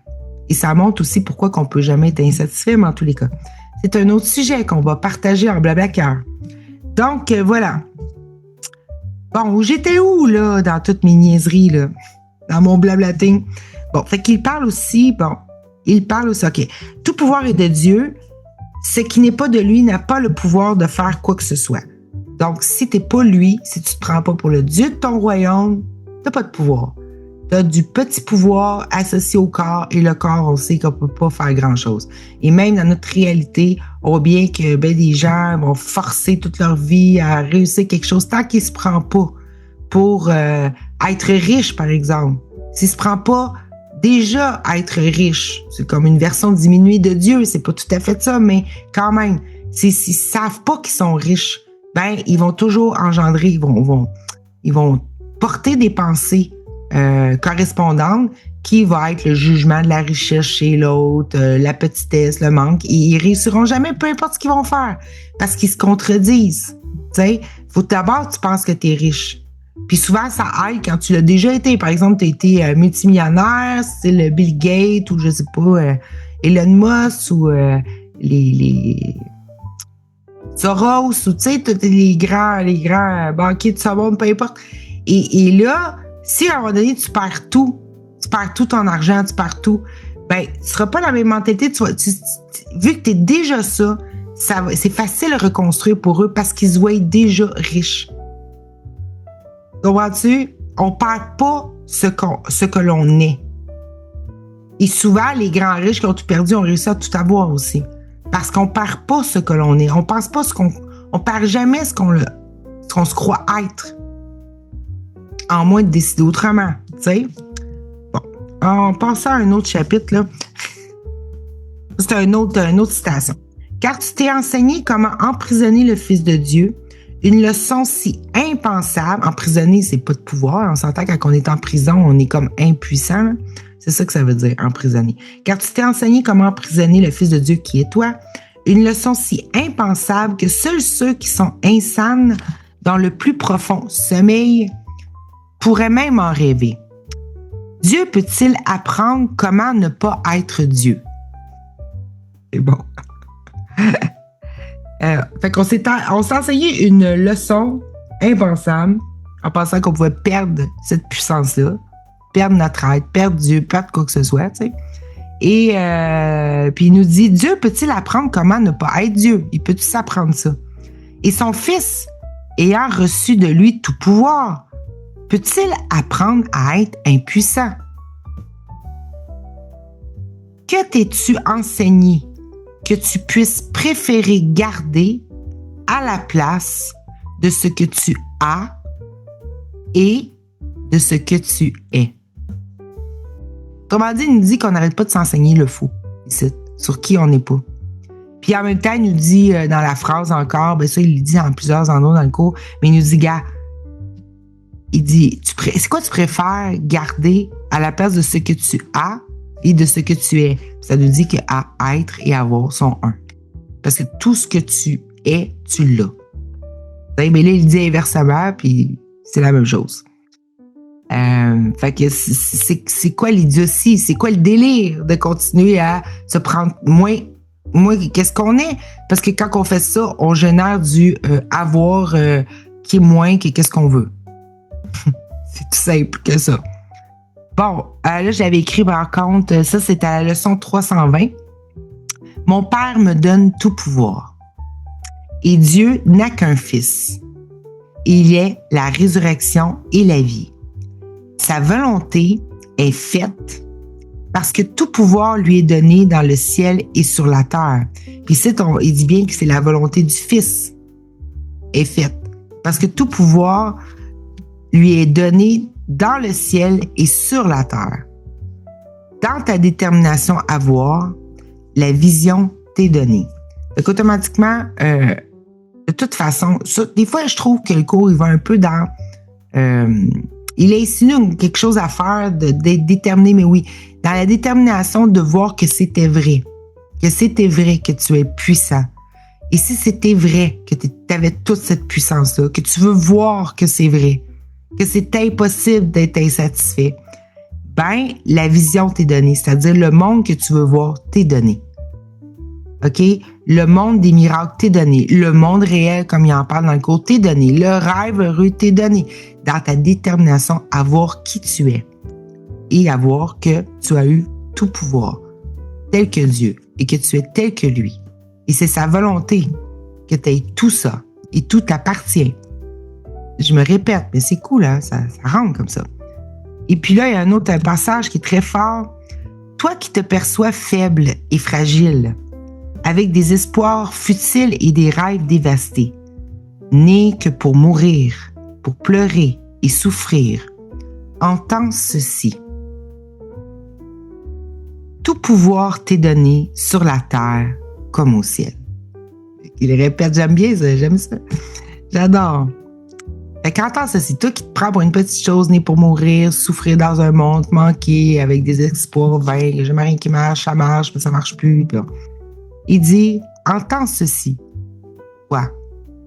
Et ça montre aussi pourquoi on peut jamais être insatisfait, mais en tous les cas. C'est un autre sujet qu'on va partager en blabla-cœur. Donc, voilà. Bon, j'étais où, là, dans toutes mes niaiseries, là? Dans mon blablating? Bon, fait qu'il parle aussi, OK. Tout pouvoir est de Dieu. Ce qui n'est pas de lui n'a pas le pouvoir de faire quoi que ce soit. Donc, si t'es pas lui, si tu te prends pas pour le Dieu de ton royaume, t'as pas de pouvoir. T'as du petit pouvoir associé au corps, et le corps, on sait qu'on peut pas faire grand-chose. Et même dans notre réalité, on voit bien que des gens vont forcer toute leur vie à réussir quelque chose tant qu'ils se prennent pas pour être riche, par exemple. S'ils se prennent pas déjà être riche, c'est comme une version diminuée de Dieu, c'est pas tout à fait ça, mais quand même, s'ils savent pas qu'ils sont riches, ils vont toujours engendrer, ils vont porter des pensées correspondantes qui va être le jugement de la richesse chez l'autre, la petitesse, le manque, et ils réussiront jamais, peu importe ce qu'ils vont faire, parce qu'ils se contredisent. Tu sais, faut d'abord tu penses que t'es riche. Puis souvent, ça aide quand tu l'as déjà été. Par exemple, tu as été multimillionnaire, c'est le Bill Gates ou je sais pas, Elon Musk ou les Soros ou tu sais, les grands banquiers de ce monde, peu importe. Et là, si à un moment donné, tu perds tout ton argent, tu perds tout, tu seras pas dans la même mentalité. Vu que tu es déjà ça, c'est facile à reconstruire pour eux parce qu'ils se voient déjà riches. Comprends-tu? On perd pas ce que l'on est. Et souvent, les grands riches qui ont tout perdu ont réussi à tout avoir aussi. Parce qu'on perd pas ce que l'on est. On pense pas on perd jamais ce qu'on se croit être. En moins de décider autrement, tu sais. Bon, on passe à un autre chapitre, là. C'est une autre citation. Car tu t'es enseigné comment emprisonner le Fils de Dieu, une leçon si impensable. Emprisonner, c'est pas de pouvoir. On s'entend quand on est en prison, on est comme impuissant. Là. C'est ça que ça veut dire, emprisonner. Car tu t'es enseigné comment emprisonner le Fils de Dieu qui est toi, une leçon si impensable que seuls ceux qui sont insanes dans le plus profond sommeil pourraient même en rêver. Dieu peut-il apprendre comment ne pas être Dieu? C'est bon. Fait qu'on s'est enseigné une leçon impensable en pensant qu'on pouvait perdre cette puissance-là, perdre notre être, perdre Dieu, perdre quoi que ce soit, tu sais. Et puis il nous dit, Dieu peut-il apprendre comment ne pas être Dieu? Il peut-il s'apprendre ça? Et son Fils, ayant reçu de lui tout pouvoir, peut-il apprendre à être impuissant? Que t'es-tu enseigné que tu puisses préférer garder à la place de ce que tu as et de ce que tu es? Autrement dit, il nous dit qu'on n'arrête pas de s'enseigner le faux, ici, sur qui on n'est pas. Puis en même temps, il nous dit dans la phrase encore, ben ça, il le dit en plusieurs endroits dans le cours, mais il nous dit, gars, il dit, c'est quoi tu préfères garder à la place de ce que tu as et de ce que tu es? Ça nous dit que à être et avoir sont un. Parce que tout ce que tu es, tu l'as. Mais là, il dit inversement, puis c'est la même chose. Fait que c'est quoi l'idiotie? C'est quoi le délire de continuer à se prendre moins qu'est-ce qu'on est? Parce que quand on fait ça, on génère du avoir qui est moins que qu'est-ce qu'on veut. C'est tout simple que ça. Bon, là, j'avais écrit par contre, ça c'est à la leçon 320. Mon Père me donne tout pouvoir. Et Dieu n'a qu'un Fils. Il est la résurrection et la vie. Sa volonté est faite parce que tout pouvoir lui est donné dans le ciel et sur la terre. Puis il dit bien que c'est la volonté du Fils est faite. Parce que tout pouvoir lui est donné dans le ciel et sur la terre. Dans ta détermination à voir, la vision t'est donnée. Donc, automatiquement, de toute façon, ça, des fois, je trouve que le cours, il va un peu dans... il insinue quelque chose à faire, d'être déterminé, mais oui, dans la détermination de voir que c'était vrai que tu es puissant. Et si c'était vrai que tu avais toute cette puissance-là, que tu veux voir que c'est vrai, que c'est impossible d'être insatisfait, ben, la vision t'est donnée, c'est-à-dire le monde que tu veux voir t'est donné. OK? Le monde des miracles t'est donné. Le monde réel, comme il en parle dans le cours, t'est donné. Le rêve heureux t'est donné. Dans ta détermination à voir qui tu es et à voir que tu as eu tout pouvoir, tel que Dieu, et que tu es tel que lui. Et c'est sa volonté que tu aies tout ça et tout t'appartient. Je me répète, mais c'est cool, hein? Ça rentre comme ça. Et puis là, il y a un autre passage qui est très fort. Toi qui te perçois faible et fragile, avec des espoirs futiles et des rêves dévastés, né que pour mourir, pour pleurer et souffrir, entends ceci. Tout pouvoir t'est donné sur la terre comme au ciel. Il répète, j'aime bien ça, j'aime ça. J'adore. Fait qu'entends ceci, toi qui te prends pour une petite chose, née pour mourir, souffrir dans un monde manqué, avec des espoirs vains, il n'y a jamais rien qui marche, mais ça marche plus. Puis il dit, entends ceci, toi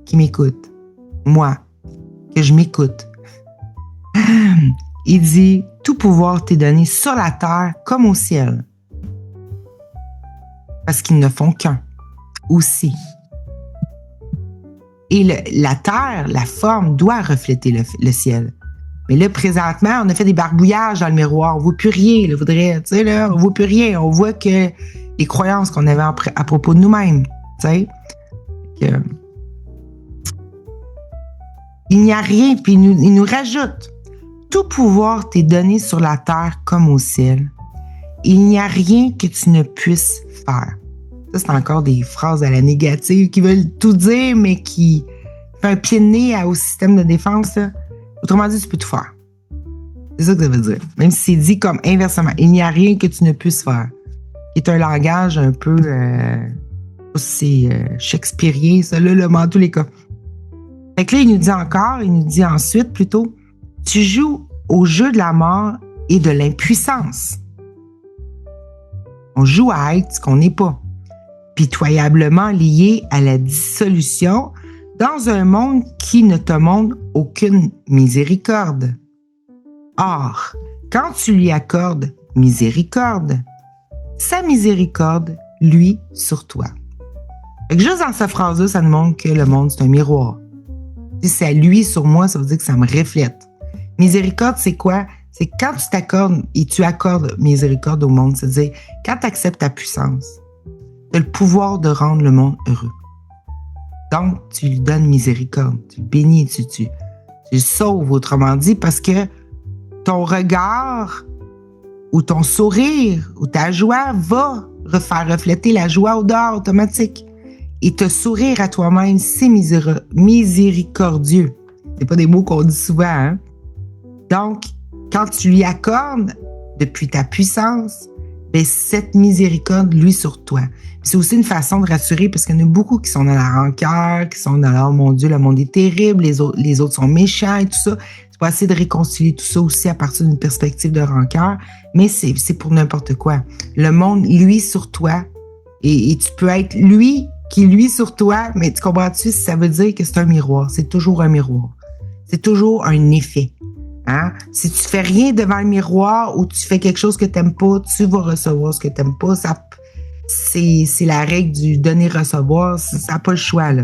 qui m'écoutes, moi, que je m'écoute. Il dit, tout pouvoir t'est donné sur la terre comme au ciel. Parce qu'ils ne font qu'un, aussi. Et la terre, la forme, doit refléter le ciel. Mais là, présentement, on a fait des barbouillages dans le miroir. On ne voit plus rien, là, tu sais, là, on ne voit plus rien. On voit que les croyances qu'on avait à propos de nous-mêmes, tu sais. Il n'y a rien, puis il nous rajoute. Tout pouvoir t'est donné sur la terre comme au ciel. Il n'y a rien que tu ne puisses faire. Ça, c'est encore des phrases à la négative qui veulent tout dire, mais qui font un pied de nez au système de défense. Là. Autrement dit, tu peux tout faire. C'est ça que ça veut dire. Même si c'est dit comme inversement. Il n'y a rien que tu ne puisses faire. C'est un langage un peu... c'est shakespearien, ça, là, mais en tous les cas. Fait que là, il nous dit ensuite, plutôt, tu joues au jeu de la mort et de l'impuissance. On joue à être ce qu'on n'est pas. Pitoyablement lié à la dissolution dans un monde qui ne te montre aucune miséricorde. Or, quand tu lui accordes miséricorde, sa miséricorde, lui, sur toi. Fait que juste dans cette phrase-là, ça nous montre que le monde, c'est un miroir. Si c'est lui sur moi, ça veut dire que ça me reflète. Miséricorde, c'est quoi? C'est quand tu t'accordes et tu accordes miséricorde au monde, c'est-à-dire quand tu acceptes ta puissance, tu as le pouvoir de rendre le monde heureux. Donc, tu lui donnes miséricorde, tu le bénis, tu le sauves, autrement dit, parce que ton regard ou ton sourire ou ta joie va faire refléter la joie au dehors automatique. Et te sourire à toi-même, c'est miséricordieux. C'est pas des mots qu'on dit souvent, hein? Donc, quand tu lui accordes, depuis ta puissance, ben, cette miséricorde, lui, sur toi. Puis c'est aussi une façon de rassurer, parce qu'il y en a beaucoup qui sont dans la rancœur, qui sont dans « Oh mon Dieu, le monde est terrible, les autres sont méchants et tout ça ». Tu peux essayer de réconcilier tout ça aussi à partir d'une perspective de rancœur, mais c'est pour n'importe quoi. Le monde, lui, sur toi, et tu peux être lui qui, lui, sur toi, mais tu comprends-tu, ça veut dire que c'est un miroir. C'est toujours un miroir. C'est toujours un effet. Hein? Si tu fais rien devant le miroir ou tu fais quelque chose que tu n'aimes pas, tu vas recevoir ce que tu n'aimes pas. C'est la règle du donner-recevoir. Ça n'a pas le choix, là.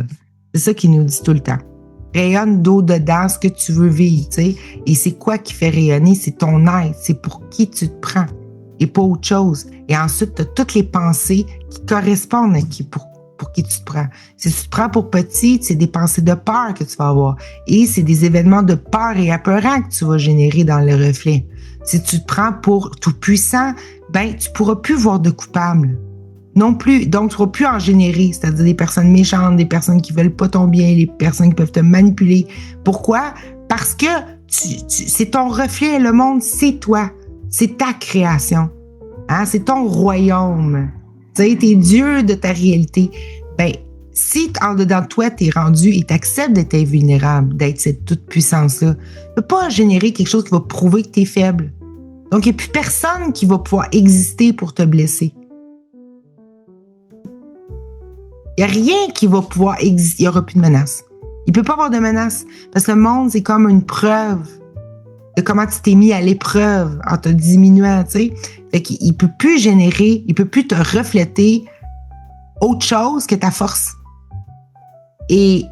C'est ça qu'il nous dit tout le temps. Rayonne d'au-dedans ce que tu veux vivre, tu sais. Et c'est quoi qui fait rayonner? C'est ton être. C'est pour qui tu te prends et pas autre chose. Et ensuite, tu as toutes les pensées qui correspondent à qui, pour qui tu te prends. Si tu te prends pour petit, c'est des pensées de peur que tu vas avoir. Et c'est des événements de peur et apeurants que tu vas générer dans le reflet. Si tu te prends pour tout puissant, ben, tu pourras plus voir de coupable. Non plus. Donc, tu pourras plus en générer. C'est-à-dire des personnes méchantes, des personnes qui veulent pas ton bien, les personnes qui peuvent te manipuler. Pourquoi? Parce que c'est ton reflet. Le monde, c'est toi. C'est ta création. Hein? C'est ton royaume. Tu sais, t'es Dieu de ta réalité. Ben, si en dedans de toi, t'es rendu et t'acceptes d'être invulnérable, d'être cette toute puissance-là, tu peux pas générer quelque chose qui va prouver que t'es faible. Donc, il n'y a plus personne qui va pouvoir exister pour te blesser. Il n'y a rien qui va pouvoir exister. Il n'y aura plus de menace. Il ne peut pas avoir de menace. Parce que le monde, c'est comme une preuve de comment tu t'es mis à l'épreuve en te diminuant, tu sais. Fait qu'il ne peut plus générer, il ne peut plus te refléter autre chose que ta force. Et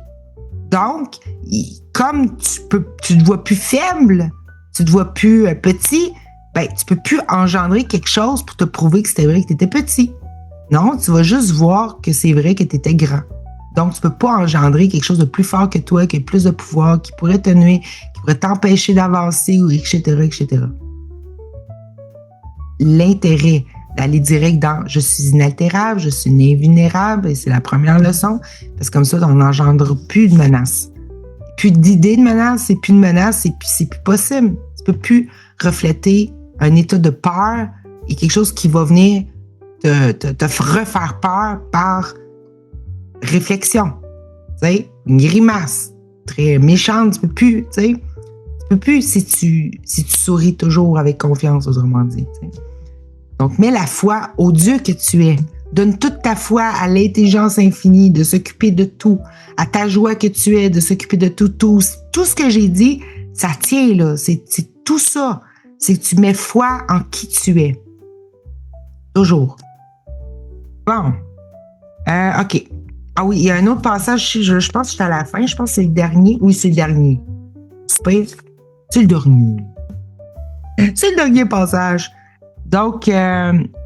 donc, comme tu te vois plus faible, tu te vois plus petit, ben, tu peux plus engendrer quelque chose pour te prouver que c'était vrai que tu étais petit. Non, tu vas juste voir que c'est vrai que tu étais grand. Donc, tu peux pas engendrer quelque chose de plus fort que toi, qui a plus de pouvoir, qui pourrait te nuire, qui pourrait t'empêcher d'avancer, etc., etc. L'intérêt d'aller direct dans « je suis inaltérable, je suis invulnérable », et c'est la première leçon, parce que comme ça, on n'engendre plus de menaces. Plus d'idées de menaces, et plus de menaces, et puis c'est plus possible. Tu peux plus refléter un état de peur et quelque chose qui va venir te refaire peur par réflexion. Tu sais, une grimace très méchante, tu peux plus, tu sais. Tu peux plus si tu souris toujours avec confiance, autrement dit. Tu sais. Donc, mets la foi au Dieu que tu es. Donne toute ta foi à l'intelligence infinie de s'occuper de tout, à ta joie que tu es de s'occuper de tout. Tout ce que j'ai dit, ça tient, là. C'est tout ça. C'est que tu mets foi en qui tu es. Toujours. Bon. OK. Ah oui, il y a un autre passage, je pense que c'est à la fin, je pense que c'est le dernier. Oui, c'est le dernier. C'est le dernier. C'est le dernier passage. Donc,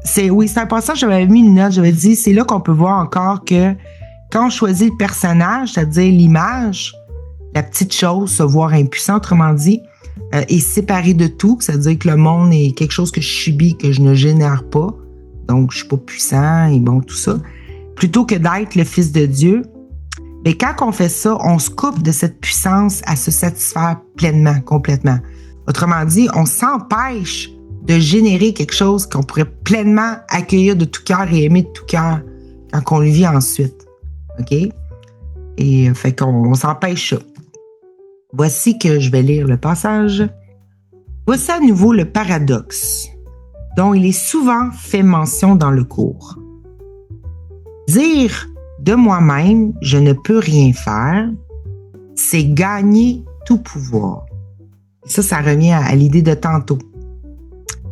c'est un passage, j'avais mis une note, j'avais dit, c'est là qu'on peut voir encore que quand on choisit le personnage, c'est-à-dire l'image, la petite chose, se voir impuissant, autrement dit, est séparé de tout, c'est-à-dire que le monde est quelque chose que je subis, que je ne génère pas. Donc, je suis pas puissant et bon, tout ça. plutôt que d'être le Fils de Dieu, mais quand on fait ça, on se coupe de cette puissance à se satisfaire pleinement, complètement. Autrement dit, on s'empêche de générer quelque chose qu'on pourrait pleinement accueillir de tout cœur et aimer de tout cœur quand on le vit ensuite. OK? Et fait qu'on s'empêche ça. Voici que je vais lire le passage. Voici à nouveau le paradoxe dont il est souvent fait mention dans le cours. Dire de moi-même, je ne peux rien faire, c'est gagner tout pouvoir. Ça revient à l'idée de tantôt.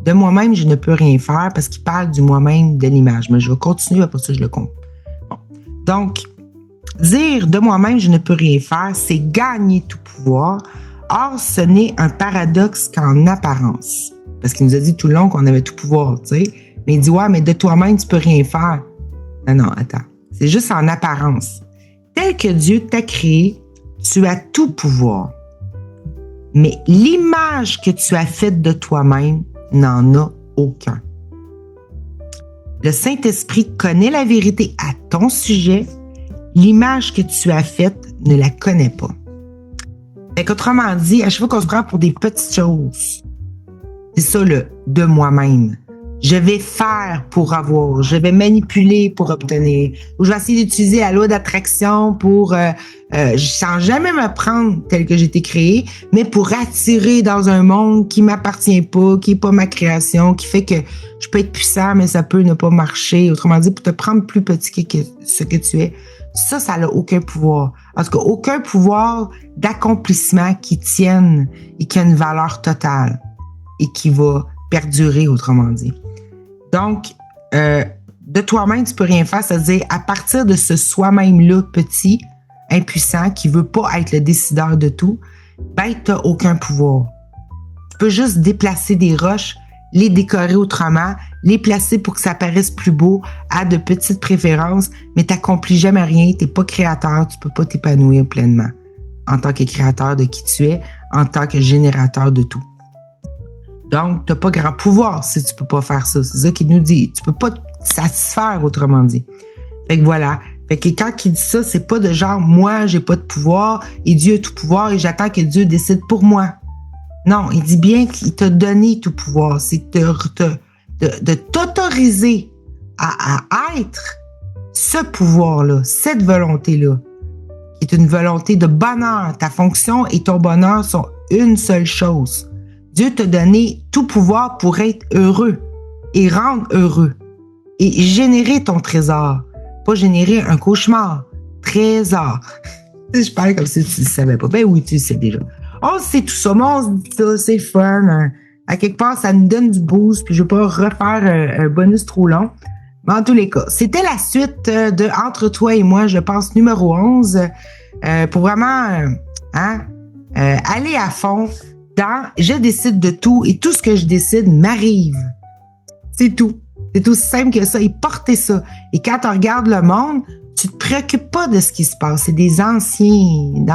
De moi-même, je ne peux rien faire parce qu'il parle du moi-même de l'image. Mais je vais continuer, après ça, je le compte. Bon. Donc, dire de moi-même, je ne peux rien faire, c'est gagner tout pouvoir. Or, ce n'est un paradoxe qu'en apparence. Parce qu'il nous a dit tout le long qu'on avait tout pouvoir, tu sais. Mais il dit, ouais, mais de toi-même, tu peux rien faire. Non, attends. C'est juste en apparence. Tel que Dieu t'a créé, tu as tout pouvoir. Mais l'image que tu as faite de toi-même n'en a aucun. Le Saint-Esprit connaît la vérité à ton sujet. L'image que tu as faite ne la connaît pas. Fait qu'autrement dit, à chaque fois qu'on se prend pour des petites choses, c'est ça le « de moi-même ». Je vais faire pour avoir, je vais manipuler pour obtenir, ou je vais essayer d'utiliser la loi d'attraction pour, sans jamais me prendre tel que j'ai été créé, mais pour attirer dans un monde qui m'appartient pas, qui est pas ma création, qui fait que je peux être puissant, mais ça peut ne pas marcher. Autrement dit, pour te prendre plus petit que ce que tu es. Ça n'a aucun pouvoir. En tout cas, aucun pouvoir d'accomplissement qui tienne et qui a une valeur totale et qui va perdurer, autrement dit. Donc, de toi-même, tu peux rien faire, c'est-à-dire à partir de ce soi-même-là petit, impuissant, qui veut pas être le décideur de tout, ben, t'as aucun pouvoir. Tu peux juste déplacer des roches, les décorer autrement, les placer pour que ça paraisse plus beau, à de petites préférences, mais t'accomplis jamais rien, t'es pas créateur, tu peux pas t'épanouir pleinement en tant que créateur de qui tu es, en tant que générateur de tout. Donc, tu n'as pas grand pouvoir si tu peux pas faire ça. C'est ça qu'il nous dit. Tu peux pas te satisfaire, autrement dit. Fait que voilà. Fait que quand il dit ça, c'est pas de genre, moi, j'ai pas de pouvoir et Dieu a tout pouvoir et j'attends que Dieu décide pour moi. Non, il dit bien qu'il t'a donné tout pouvoir. C'est de t'autoriser à être ce pouvoir-là, cette volonté-là, qui est une volonté de bonheur. Ta fonction et ton bonheur sont une seule chose. Dieu t'a donné tout pouvoir pour être heureux et rendre heureux et générer ton trésor. Pas générer un cauchemar. Trésor. Je parle comme si tu ne le savais pas. Ben oui, tu le sais déjà. On sait tout ça, mais on se dit ça, c'est fun. À quelque part, ça nous donne du boost, puis je ne vais pas refaire un bonus trop long. Mais en tous les cas, c'était la suite de Entre toi et moi, je pense, numéro 11, pour vraiment aller à fond dans « je décide de tout et tout ce que je décide m'arrive ». C'est tout. C'est aussi simple que ça. Et porter ça. Et quand tu regardes le monde, tu te préoccupes pas de ce qui se passe. C'est des anciennes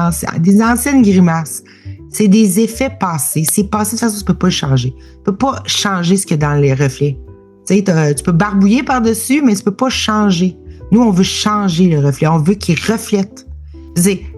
grimaces. C'est des effets passés. C'est passé de toute façon, tu peux pas le changer. Tu peux pas changer ce qu'il y a dans les reflets. Tu sais, tu peux barbouiller par-dessus, mais tu peux pas changer. Nous, on veut changer le reflet. On veut qu'il reflète.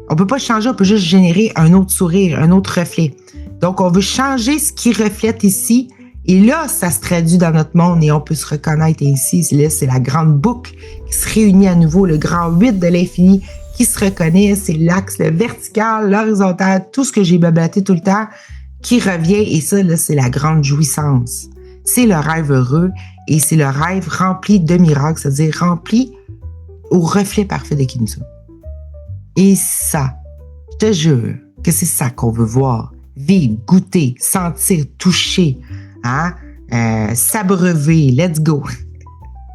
On peut pas changer, on peut juste générer un autre sourire, un autre reflet. Donc, on veut changer ce qui reflète ici. Et là, ça se traduit dans notre monde et on peut se reconnaître ici. Là, c'est la grande boucle qui se réunit à nouveau, le grand 8 de l'infini qui se reconnaît. C'est l'axe, le vertical, l'horizontal, tout ce que j'ai bablaté tout le temps qui revient. Et ça, là, c'est la grande jouissance. C'est le rêve heureux et c'est le rêve rempli de miracles, c'est-à-dire rempli au reflet parfait de qui nous sommes. Et ça, je te jure que c'est ça qu'on veut voir, vivre, goûter, sentir, toucher, s'abreuver, let's go.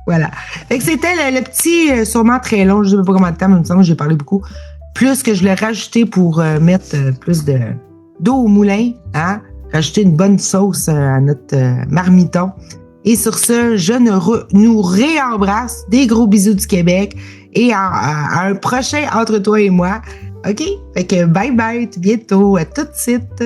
Voilà. Fait que c'était le petit, sûrement très long, je ne sais pas combien de temps, mais il me semble que j'ai parlé beaucoup. Plus que je l'ai rajouté pour mettre plus d'eau au moulin, rajouter une bonne sauce à notre marmiton. Et sur ce, je nous réembrasse. Des gros bisous du Québec et à un prochain Entre toi et moi. OK? Fait que bye bye, tout bientôt, à tout de suite.